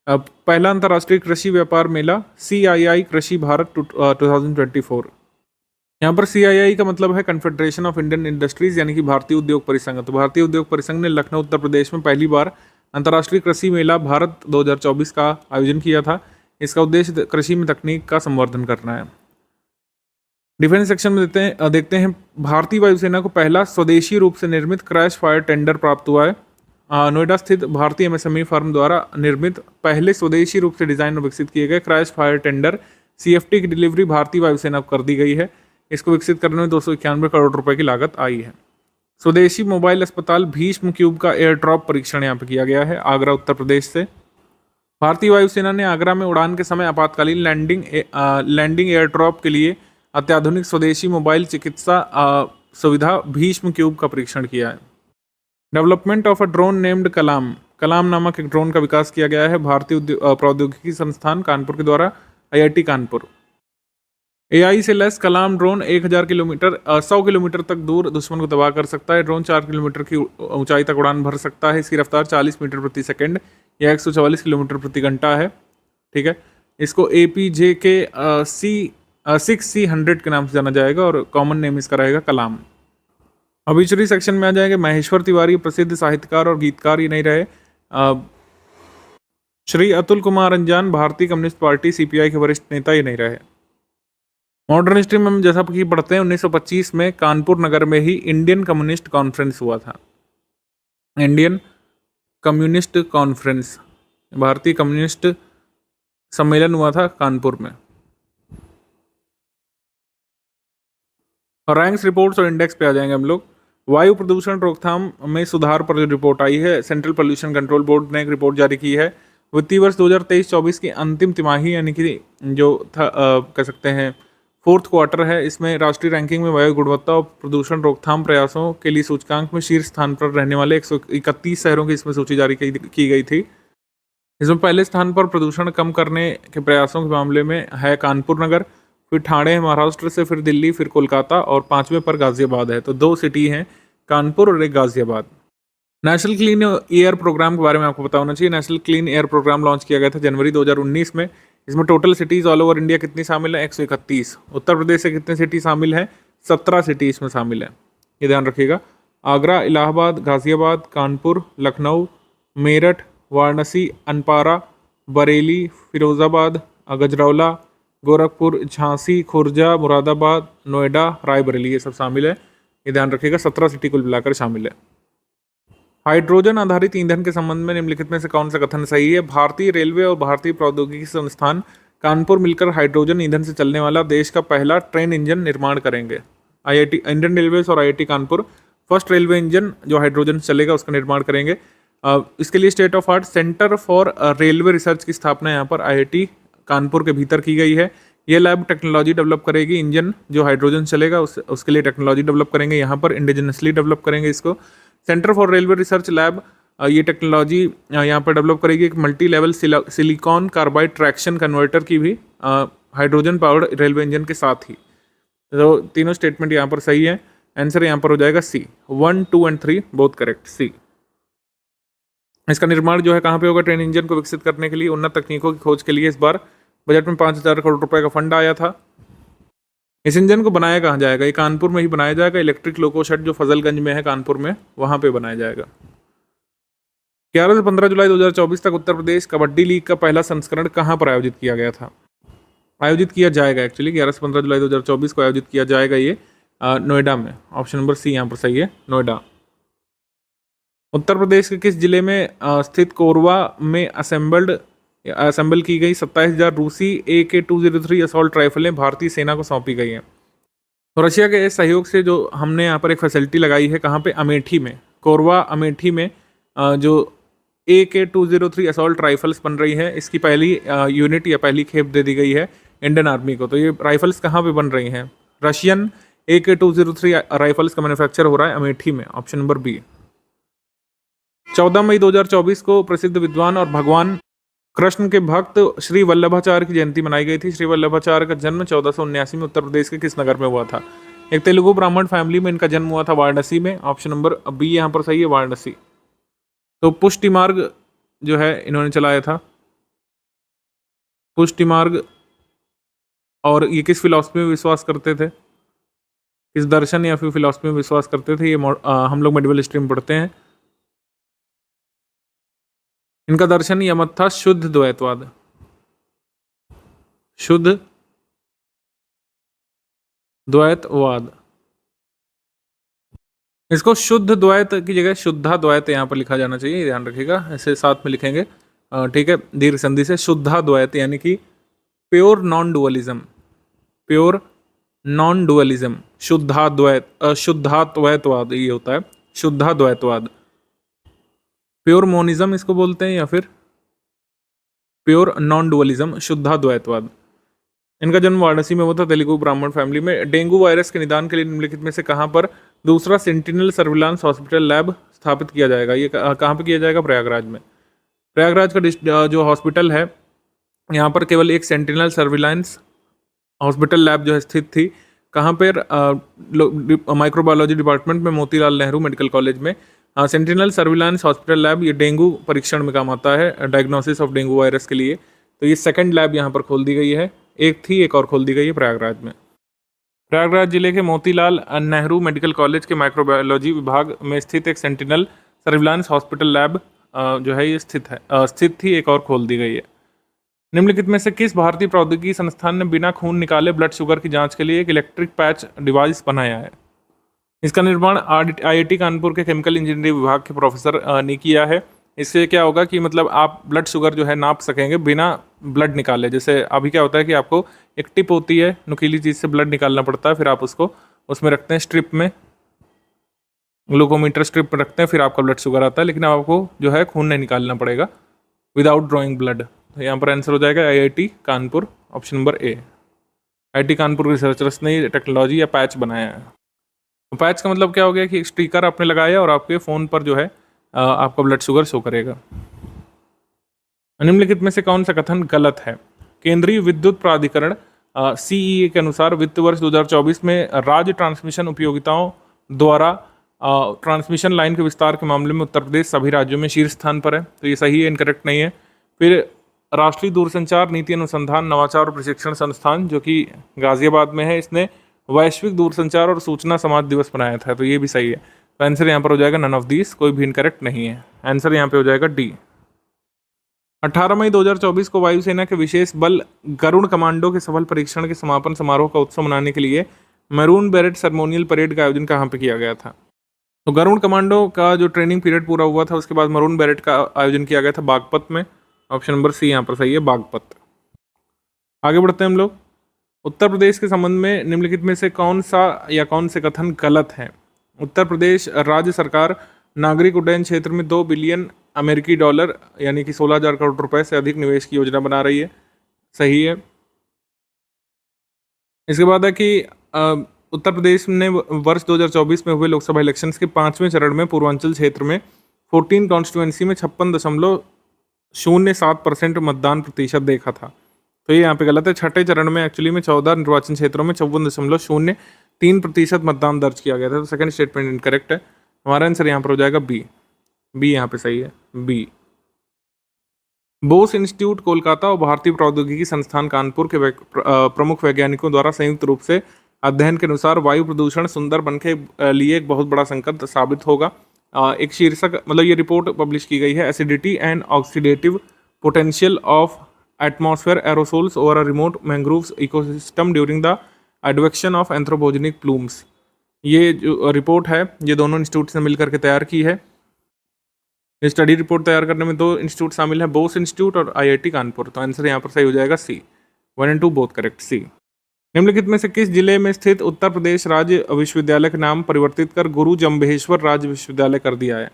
पहला अंतर्राष्ट्रीय कृषि व्यापार मेला CII कृषि भारत 2024। यहाँ पर CII का मतलब है कन्फेडरेशन ऑफ इंडियन इंडस्ट्रीज, यानी कि भारतीय उद्योग परिसंघ। तो भारतीय उद्योग परिसंघ ने लखनऊ उत्तर प्रदेश में पहली बार अंतर्राष्ट्रीय कृषि मेला भारत 2024 का आयोजन किया था। इसका उद्देश्य कृषि में तकनीक का संवर्धन करना है। डिफेंस सेक्शन में देखते हैं भारतीय वायुसेना को पहला स्वदेशी रूप से निर्मित क्रैश फायर टेंडर प्राप्त हुआ है। नोएडा स्थित भारतीय MSME फर्म द्वारा निर्मित पहले स्वदेशी रूप से डिजाइन और विकसित किए गए क्रैश फायर टेंडर CFT की डिलीवरी भारतीय वायुसेना को कर दी गई है। इसको विकसित करने में 291 करोड़ रुपए की लागत आई है। स्वदेशी मोबाइल अस्पताल भीष्म क्यूब का एयर ड्रॉप परीक्षण यहाँ पे किया गया है, आगरा उत्तर प्रदेश से। भारतीय वायुसेना ने आगरा में उड़ान के समय आपातकालीन लैंडिंग एयर ड्रॉप के लिए अत्याधुनिक स्वदेशी मोबाइल चिकित्सा सुविधा भीष्म क्यूब का परीक्षण किया है। Development of a drone named Kalam नामक एक ड्रोन का विकास किया गया है भारतीय प्रौद्योगिकी संस्थान कानपुर के द्वारा, IIT कानपुर। AI से लेस कलाम ड्रोन 1,000 किलोमीटर 100 किलोमीटर तक दूर दुश्मन को तबाह कर सकता है। ड्रोन 4 किलोमीटर की ऊंचाई तक उड़ान भर सकता है। इसकी रफ्तार 40 मीटर प्रति सेकंड या 144 किलोमीटर प्रति घंटा है। ठीक है, इसको APJ के 6C100 के नाम से जाना जाएगा और कॉमन नेम इसका रहेगा कलाम। ऑब्ituary सेक्शन में आ जाएंगे महेश्वर तिवारी, प्रसिद्ध साहित्यकार और गीतकार, ये नहीं रहे। श्री अतुल कुमार अंजान, भारतीय कम्युनिस्ट पार्टी CPI के वरिष्ठ नेता, ये नहीं रहे। मॉडर्न हिस्ट्री में हम जैसा कि पढ़ते हैं 1925 में कानपुर नगर में ही इंडियन कम्युनिस्ट कॉन्फ्रेंस हुआ था। इंडियन कम्युनिस्ट कॉन्फ्रेंस, भारतीय कम्युनिस्ट सम्मेलन हुआ था कानपुर में। रैंक्स, रिपोर्ट्स और इंडेक्स पे आ जाएंगे हम लोग। वायु प्रदूषण रोकथाम में सुधार पर जो रिपोर्ट आई है, सेंट्रल पोल्यूशन कंट्रोल बोर्ड ने एक रिपोर्ट जारी की है। वित्तीय वर्ष 2023-24 की अंतिम तिमाही, यानी कि जो था कह सकते हैं 4th क्वार्टर है, इसमें राष्ट्रीय रैंकिंग में वायु गुणवत्ता और प्रदूषण रोकथाम प्रयासों के लिए सूचकांक में शीर्ष स्थान पर रहने वाले 131 शहरों की इसमें सूची जारी की गई थी। इसमें पहले स्थान पर प्रदूषण कम करने के प्रयासों के मामले में है कानपुर नगर, फिर ठाणे महाराष्ट्र से, फिर दिल्ली, फिर कोलकाता और 5वें पर गाजियाबाद है। तो 2 सिटी हैं, कानपुर और एक Ghaziabad. National clean air programme के बारे में आपको पता होना चाहिए। National clean air programme launch किया गया था जनवरी 2019 में। इसमें total cities all over India कितनी शामिल है? 131। उत्तर प्रदेश से कितने सिटी शामिल हैं? 17 सिटी इसमें शामिल है, ये ध्यान रखिएगा। आगरा, इलाहाबाद, गाजियाबाद, कानपुर, लखनऊ, मेरठ, वाराणसी, अनपारा, बरेली, फिरोज़ाबाद, गजरौला, गोरखपुर, झांसी, खुर्जा, मुरादाबाद, नोएडा, रायबरेली, ये सब शामिल है, ये ध्यान रखिएगा। 17 सिटी कुल मिलाकर शामिल है। हाइड्रोजन आधारित ईंधन के संबंध में निम्नलिखित में से कौन सा कथन सही है? भारतीय रेलवे और भारतीय प्रौद्योगिकी संस्थान कानपुर मिलकर हाइड्रोजन ईंधन से चलने वाला देश का पहला ट्रेन इंजन निर्माण करेंगे। IIT इंडियन रेलवेज और IIT Kanpur first railway engine जो हाइड्रोजन चलेगा उसका निर्माण करेंगे। इसके लिए state of art centre for railway research की स्थापना यहाँ पर IIT कानपुर के भीतर की गई है। ये लैब टेक्नोलॉजी डेवलप करेगी, इंजन जो हाइड्रोजन चलेगा उसके लिए टेक्नोलॉजी डेवलप करेंगे, यहाँ पर इंडिजिनसली डेवलप करेंगे इसको। Centre for railway research lab ये टेक्नोलॉजी यहाँ पर डेवलप करेगी एक multi level silicon carbide traction converter की भी हाइड्रोजन पावर्ड रेलवे इंजन के साथ ही। तो तीनों स्टेटमेंट यहाँ पर सही है। आंसर यहाँ पर हो जाएगा C, 1, 2 and 3 both correct, C। इसका निर्माण जो है कहाँ पे होगा? ट्रेन इंजन को विकसित करने के लिए उन्नत तकनीकों की खोज के लिए इस बार बजट में 5,000 करोड़ रुपए का फंड आया था। इस इंजन को बनाया कहाँ जाएगा? ये कानपुर में ही बनाया जाएगा। इलेक्ट्रिक लोको शेड जो फजलगंज में है कानपुर में, वहाँ पे बनाया जाएगा। 11 से 15 जुलाई 2024 तक उत्तर प्रदेश कबड्डी लीग का पहला संस्करण कहाँ पर आयोजित किया गया था? आयोजित किया जाएगा एक्चुअली 11 से 15 जुलाई 2024 को आयोजित किया जाएगा ये नोएडा में। ऑप्शन नंबर सी यहाँ पर सही है, नोएडा। उत्तर प्रदेश के किस जिले में स्थित कोरबा में असेंबल की गई 27,000 रूसी AK-203 असॉल्ट राइफलें भारतीय सेना को सौंपी गई हैं? तो रशिया के इस सहयोग से जो हमने यहाँ पर एक फैसिलिटी लगाई है, कहाँ पे? अमेठी में, कोरबा अमेठी में जो AK-203 असॉल्ट राइफल्स बन रही है, इसकी पहली यूनिट या पहली खेप दे दी गई है इंडियन आर्मी को। तो ये राइफल्स कहाँ पे बन रही हैं? रशियन AK-203 राइफल्स का मैन्युफैक्चर हो रहा है अमेठी में। Option number B. 14 मई 2024 को प्रसिद्ध विद्वान और भगवान कृष्ण के भक्त श्री वल्लभाचार्य की जयंती मनाई गई थी। श्री वल्लभाचार्य का जन्म 1479 में उत्तर प्रदेश के किस नगर में हुआ था? एक तेलुगु ब्राह्मण फैमिली में इनका जन्म हुआ था, वाराणसी में। ऑप्शन नंबर बी यहाँ पर सही है, वाराणसी। तो पुष्टि मार्ग जो है इन्होंने चलाया था, पुष्टि मार्ग। और ये किस फिलॉसफी में विश्वास करते थे? किस दर्शन या फिर फिलॉसफी में विश्वास करते थे? ये हम लोग मेडिवल हिस्ट्री में पढ़ते हैं। इनका दर्शन यह मत था शुद्ध द्वैतवाद, शुद्ध द्वैतवाद। इसको शुद्ध द्वैत की जगह शुद्धा द्वैत यहाँ पर लिखा जाना चाहिए, ध्यान रखिएगा, ऐसे साथ में लिखेंगे, ठीक है, दीर्घ संधि से। शुद्धा द्वैत यानी कि pure non dualism, pure non dualism, शुद्धाद्वैतवाद ये होता है, शुद्धाद्वैतवाद। प्योर मोनिज्म इसको बोलते हैं या फिर प्योर नॉन डुअलिज्म, शुद्धाद्वैतवाद। इनका जन्म वाराणसी में हुआ था, तेलुगु ब्राह्मण फैमिली में। डेंगू वायरस के निदान के लिए निम्नलिखित में से कहाँ पर दूसरा सेंटिनल सर्विलांस हॉस्पिटल लैब स्थापित किया जाएगा? ये कहाँ पर किया जाएगा? प्रयागराज में। प्रयागराज का जो हॉस्पिटल है, यहाँ पर केवल एक सेंटिनल सर्विलांस हॉस्पिटल लैब जो है स्थित थी। कहाँ पर? माइक्रोबायोलॉजी डिपार्टमेंट में, मोतीलाल नेहरू मेडिकल कॉलेज में। सेंटिनल सर्विलांस हॉस्पिटल लैब ये डेंगू परीक्षण में काम आता है, डायग्नोसिस ऑफ डेंगू वायरस के लिए। तो ये सेकंड लैब यहाँ पर खोल दी गई है, एक थी, एक और खोल दी गई है प्रयागराज में। प्रयागराज जिले के मोतीलाल नेहरू मेडिकल कॉलेज के माइक्रोबायोलॉजी विभाग में स्थित एक सेंटिनल सर्विलांस हॉस्पिटल लैब जो है ये स्थित थी, एक और खोल दी गई है। निम्नलिखित में से किस भारतीय प्रौद्योगिकी संस्थान ने बिना खून निकाले ब्लड शुगर की जांच के लिए एक इलेक्ट्रिक पैच डिवाइस बनाया है? इसका निर्माण IIT कानपुर के केमिकल इंजीनियरिंग विभाग के प्रोफेसर ने किया है। इससे क्या होगा कि मतलब आप ब्लड शुगर जो है नाप सकेंगे बिना ब्लड निकाले। जैसे अभी क्या होता है कि आपको एक टिप होती है, नुकीली चीज़ से ब्लड निकालना पड़ता है, फिर आप उसको उसमें रखते हैं स्ट्रिप में, ग्लूकोमीटर स्ट्रिप में रखते हैं, फिर आपका ब्लड शुगर आता है। लेकिन आपको जो है खून नहीं निकालना पड़ेगा विदाउट ड्रॉइंग ब्लड। तो यहाँ पर आंसर हो जाएगा IIT Kanpur, option number A. IIT Kanpur researchers ने टेक्नोलॉजी या पैच बनाया है। तो पैच का मतलब क्या हो गया कि एक स्टिकर आपने लगाया और आपके फ़ोन पर जो है आपका ब्लड शुगर शो करेगा। निम्नलिखित में से कौन सा कथन गलत है? केंद्रीय विद्युत प्राधिकरण CEA के अनुसार वित्त वर्ष 2024 में राज्य ट्रांसमिशन उपयोगिताओं द्वारा ट्रांसमिशन लाइन के विस्तार के मामले में उत्तर प्रदेश सभी राज्यों में शीर्ष स्थान पर है। तो ये सही है, इनकरेक्ट नहीं है। फिर राष्ट्रीय दूरसंचार नीति अनुसंधान नवाचार और प्रशिक्षण संस्थान जो कि गाजियाबाद में है, इसने वैश्विक दूरसंचार और सूचना समाज दिवस बनाया था। तो ये भी सही है। तो आंसर यहाँ पर हो जाएगा नन ऑफ दीस, कोई भी इनकरेक्ट नहीं है। आंसर यहाँ पे हो जाएगा डी। 18 मई 2024 को वायुसेना के विशेष बल गरुड़ कमांडो के सफल परीक्षण के समापन समारोह का उत्सव मनाने के लिए मैरून बेरेट सेरेमोनियल परेड का आयोजन कहाँ पे किया गया था? तो गरुड़ कमांडो का जो ट्रेनिंग पीरियड पूरा हुआ था उसके बाद मैरून बेरेट का आयोजन किया गया था बागपत में। ऑप्शन नंबर सी यहाँ पर सही है, बागपत। आगे बढ़ते हैं हम लोग। उत्तर प्रदेश के संबंध में निम्नलिखित में से कौन से कथन गलत है? उत्तर प्रदेश राज्य सरकार नागरिक उड्डयन क्षेत्र में 2 बिलियन अमेरिकी डॉलर यानी कि 16,000 करोड़ रुपए से अधिक निवेश की योजना बना रही है। सही है। इसके बाद है कि उत्तर प्रदेश ने वर्ष 2024 में हुए लोकसभा इलेक्शंस के 5वें चरण में पूर्वांचल क्षेत्र में 14 कॉन्स्टिट्यूएंसी में 56.07% मतदान प्रतिशत देखा था। तो ये यहाँ पे गलत है। छठे चरण में एक्चुअली में 14 निर्वाचन क्षेत्रों में 54.03% मतदान दर्ज किया गया था। तो सेकंड स्टेटमेंट इनकरेक्ट है। हमारा आंसर यहाँ पर हो जाएगा बी। बी यहाँ पे सही है, बी। बोस इंस्टीट्यूट कोलकाता और भारतीय प्रौद्योगिकी संस्थान कानपुर के प्रमुख वैज्ञानिकों द्वारा संयुक्त रूप से अध्ययन के अनुसार वायु प्रदूषण सुंदर वन के लिए एक बहुत बड़ा संकट साबित होगा एक शीर्षक मतलब ये रिपोर्ट पब्लिश की गई है, acidity and oxidative potential of atmosphere aerosols over a remote mangroves ecosystem during the advection of anthropogenic plumes. ये जो रिपोर्ट है ये दोनों इंस्टीट्यूट ने मिलकर के तैयार की है। ये स्टडी रिपोर्ट तैयार करने में 2 इंस्टीट्यूट शामिल है, बोस इंस्टीट्यूट और आईआईटी कानपुर। तो आंसर यहाँ पर सही हो जाएगा सी। 1 and 2 बोथ करेक्ट, सी। निम्नलिखित में से किस जिले में स्थित उत्तर प्रदेश राज्य विश्वविद्यालय का नाम परिवर्तित कर गुरु जम्भेश्वर राज्य विश्वविद्यालय कर दिया है?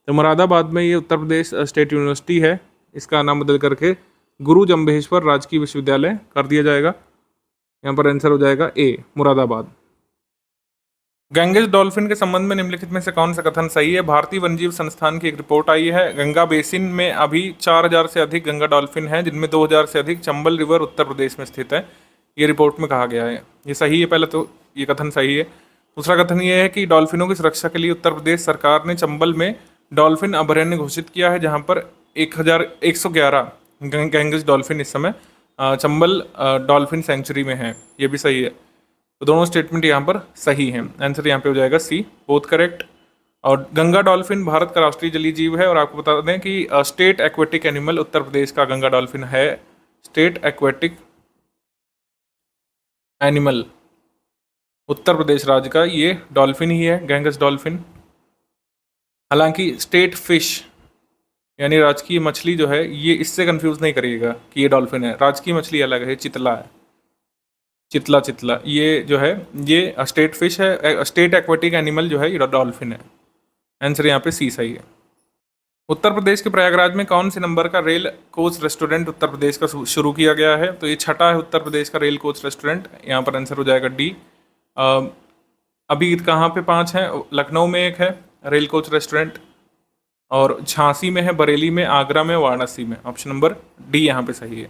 तो मुरादाबाद में ये उत्तर प्रदेश स्टेट यूनिवर्सिटी है, इसका नाम बदल करके गुरु जम्भेश्वर राजकीय विश्वविद्यालय कर दिया जाएगा। यहाँ पर आंसर हो जाएगा ए, मुरादाबाद। गैंजेस डॉल्फिन के संबंध में निम्नलिखित में से कौन सा कथन सही है? भारतीय वन्यजीव संस्थान की एक रिपोर्ट आई है, गंगा बेसिन में अभी 4000 से अधिक गंगा डॉल्फिन हैं, जिनमें 2000 से अधिक चंबल रिवर उत्तर प्रदेश में स्थित है। ये रिपोर्ट में कहा गया है, ये सही है। पहले तो ये कथन सही है। दूसरा कथन ये है कि डॉल्फिनों की सुरक्षा के लिए उत्तर प्रदेश सरकार ने चंबल में डॉल्फिन अभयारण्य घोषित किया है, जहाँ पर 1111 गैंजेस डॉल्फिन इस समय चंबल डॉल्फिन सेंचुरी में है। ये भी सही है। तो दोनों स्टेटमेंट यहाँ पर सही हैं। आंसर यहाँ पे हो जाएगा सी, बोथ करेक्ट। और गंगा डॉल्फिन भारत का राष्ट्रीय जलीय जीव है, और आपको बता दें कि state aquatic animal Uttar Pradesh का गंगा डॉल्फिन है। State aquatic animal Uttar Pradesh राज्य का ये डॉल्फिन ही है, गैंजेस डॉल्फिन। हालांकि स्टेट फिश यानी राजकीय मछली जो है, ये इससे कंफ्यूज नहीं करिएगा कि ये डॉल्फिन है। राजकीय मछली अलग है, चितला है, चितला। ये जो है ये स्टेट फिश है, स्टेट एक्वेटिक एनिमल जो है ये डॉल्फिन है। आंसर यहाँ पे सी सही है। उत्तर प्रदेश के प्रयागराज में कौन से नंबर का rail coach restaurant Uttar Pradesh का शुरू किया गया है? तो ये 6ठा है उत्तर प्रदेश का रेल कोच रेस्टोरेंट। यहाँ पर आंसर हो जाएगा डी। अभी कहाँ पे 5 हैं? लखनऊ में एक है रेल कोच रेस्टोरेंट, और झांसी में है, बरेली में, आगरा में, वाराणसी में। ऑप्शन नंबर डी यहाँ पे सही है।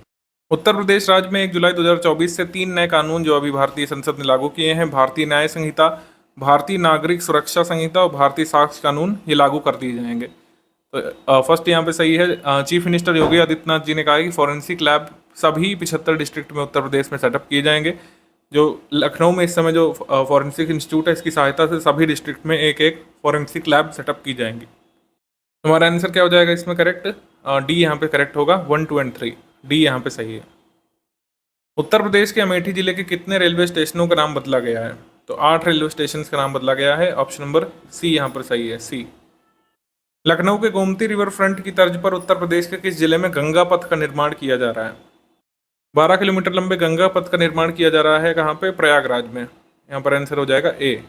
उत्तर प्रदेश राज्य में 1 जुलाई 2024 से 3 नए कानून जो अभी भारतीय संसद ने लागू किए हैं, भारतीय न्याय संहिता, भारतीय नागरिक सुरक्षा संहिता और भारतीय साक्ष्य कानून, ये लागू कर दिए जाएंगे। तो फर्स्ट यहाँ पे सही है। चीफ मिनिस्टर योगी आदित्यनाथ जी ने कहा है कि फॉरेंसिक लैब सभी 75 डिस्ट्रिक्ट में उत्तर प्रदेश में सेटअप किए जाएंगे। जो लखनऊ में इस समय जो फॉरेंसिक इंस्टीट्यूट है, इसकी सहायता से सभी डिस्ट्रिक्ट में एक एक फॉरेंसिक लैब सेटअप की जाएंगी। हमारा आंसर क्या हो जाएगा इसमें करेक्ट? डी यहाँ पे करेक्ट होगा। 1, 2 and 3 डी यहाँ पे सही है। उत्तर प्रदेश के अमेठी जिले के कितने रेलवे स्टेशनों का नाम बदला गया है? तो 8 रेलवे स्टेशन का नाम बदला गया है। ऑप्शन नंबर सी यहाँ पर सही है, सी। लखनऊ के गोमती रिवर फ्रंट की तर्ज पर उत्तर प्रदेश के किस जिले में गंगा पथ का निर्माण किया जा रहा है? 12 किलोमीटर लंबे गंगा पथ का निर्माण किया जा रहा है। कहाँ पे? प्रयागराज में। यहाँ पर आंसर हो जाएगा ए,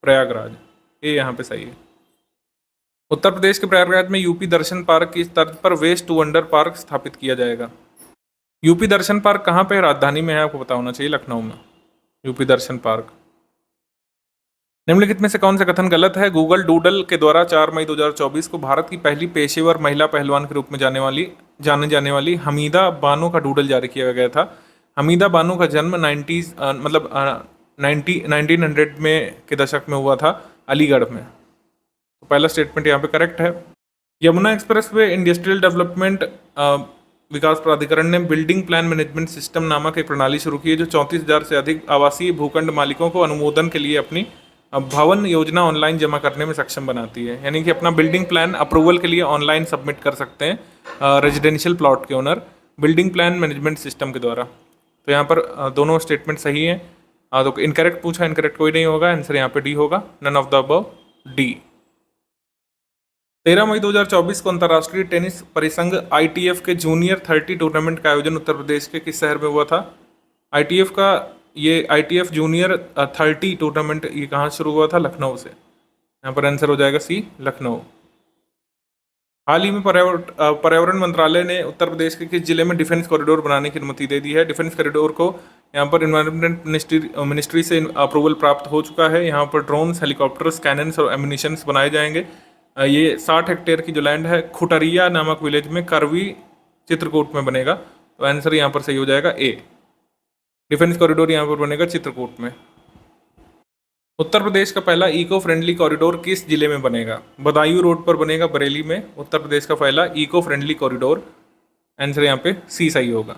प्रयागराज। ए यहाँ पे सही है। उत्तर प्रदेश के प्रयागराज में यूपी दर्शन पार्क की तर्ज पर वेस्ट टू वंडर पार्क स्थापित किया जाएगा। यूपी दर्शन पार्क कहाँ पे? राजधानी में है, आपको पता होना चाहिए, लखनऊ में यूपी दर्शन पार्क। निम्नलिखित में से कौन सा कथन गलत है? गूगल डूडल के द्वारा 4 मई 2024 को भारत की पहली पेशेवर महिला पहलवान के रूप में जाने जाने वाली हमीदा बानो का डूडल जारी किया गया था। हमीदा बानो का जन्म 1900 में के दशक में हुआ था, अलीगढ़ में। तो पहला स्टेटमेंट यहाँ पे करेक्ट है। Yamuna expressway industrial development विकास प्राधिकरण ने बिल्डिंग प्लान मैनेजमेंट सिस्टम नामक एक प्रणाली शुरू की है, जो 34,000 से अधिक आवासीय भूखंड मालिकों को अनुमोदन के लिए अपनी भवन योजना ऑनलाइन जमा करने में सक्षम बनाती है। यानी कि अपना बिल्डिंग प्लान अप्रूवल के लिए ऑनलाइन सबमिट कर सकते हैं रेजिडेंशियल प्लॉट के owner, building plan management system के द्वारा। तो यहाँ पर दोनों स्टेटमेंट सही हैं। तो इनकरेक्ट पूछा, इनकरेक्ट कोई नहीं होगा, आंसर यहाँ पे डी होगा, none of the above, D. 13 मई 2024 को अंतर्राष्ट्रीय टेनिस परिसंघ ITF के जूनियर 30 टूर्नामेंट का आयोजन उत्तर प्रदेश के किस शहर में हुआ था? ITF जूनियर 30 टूर्नामेंट ये कहाँ शुरू हुआ था? लखनऊ से। यहाँ पर आंसर हो जाएगा सी, लखनऊ। हाल ही में पर्यावरण मंत्रालय ने उत्तर प्रदेश के किस जिले में डिफेंस कॉरिडोर बनाने की अनुमति दे दी है? डिफेंस कॉरिडोर को यहाँ पर इन्वायरमेंट मिनिस्ट्री से अप्रूवल प्राप्त हो चुका है। यहाँ पर ड्रोन्स, हेलीकॉप्टर्स, कैनन्स और एम्यूनिशंस बनाए जाएंगे। ये 60 हेक्टेयर की जो लैंड है खुटरिया नामक विलेज में करवी चित्रकूट में बनेगा। तो आंसर यहाँ पर सही हो जाएगा ए, डिफेंस कॉरिडोर यहाँ पर बनेगा चित्रकूट में। उत्तर प्रदेश का पहला इको फ्रेंडली कॉरिडोर किस जिले में बनेगा? बदायूं रोड पर बनेगा, बरेली में। उत्तर प्रदेश का पहला इको फ्रेंडली कॉरिडोर, आंसर यहाँ पे सी सही होगा।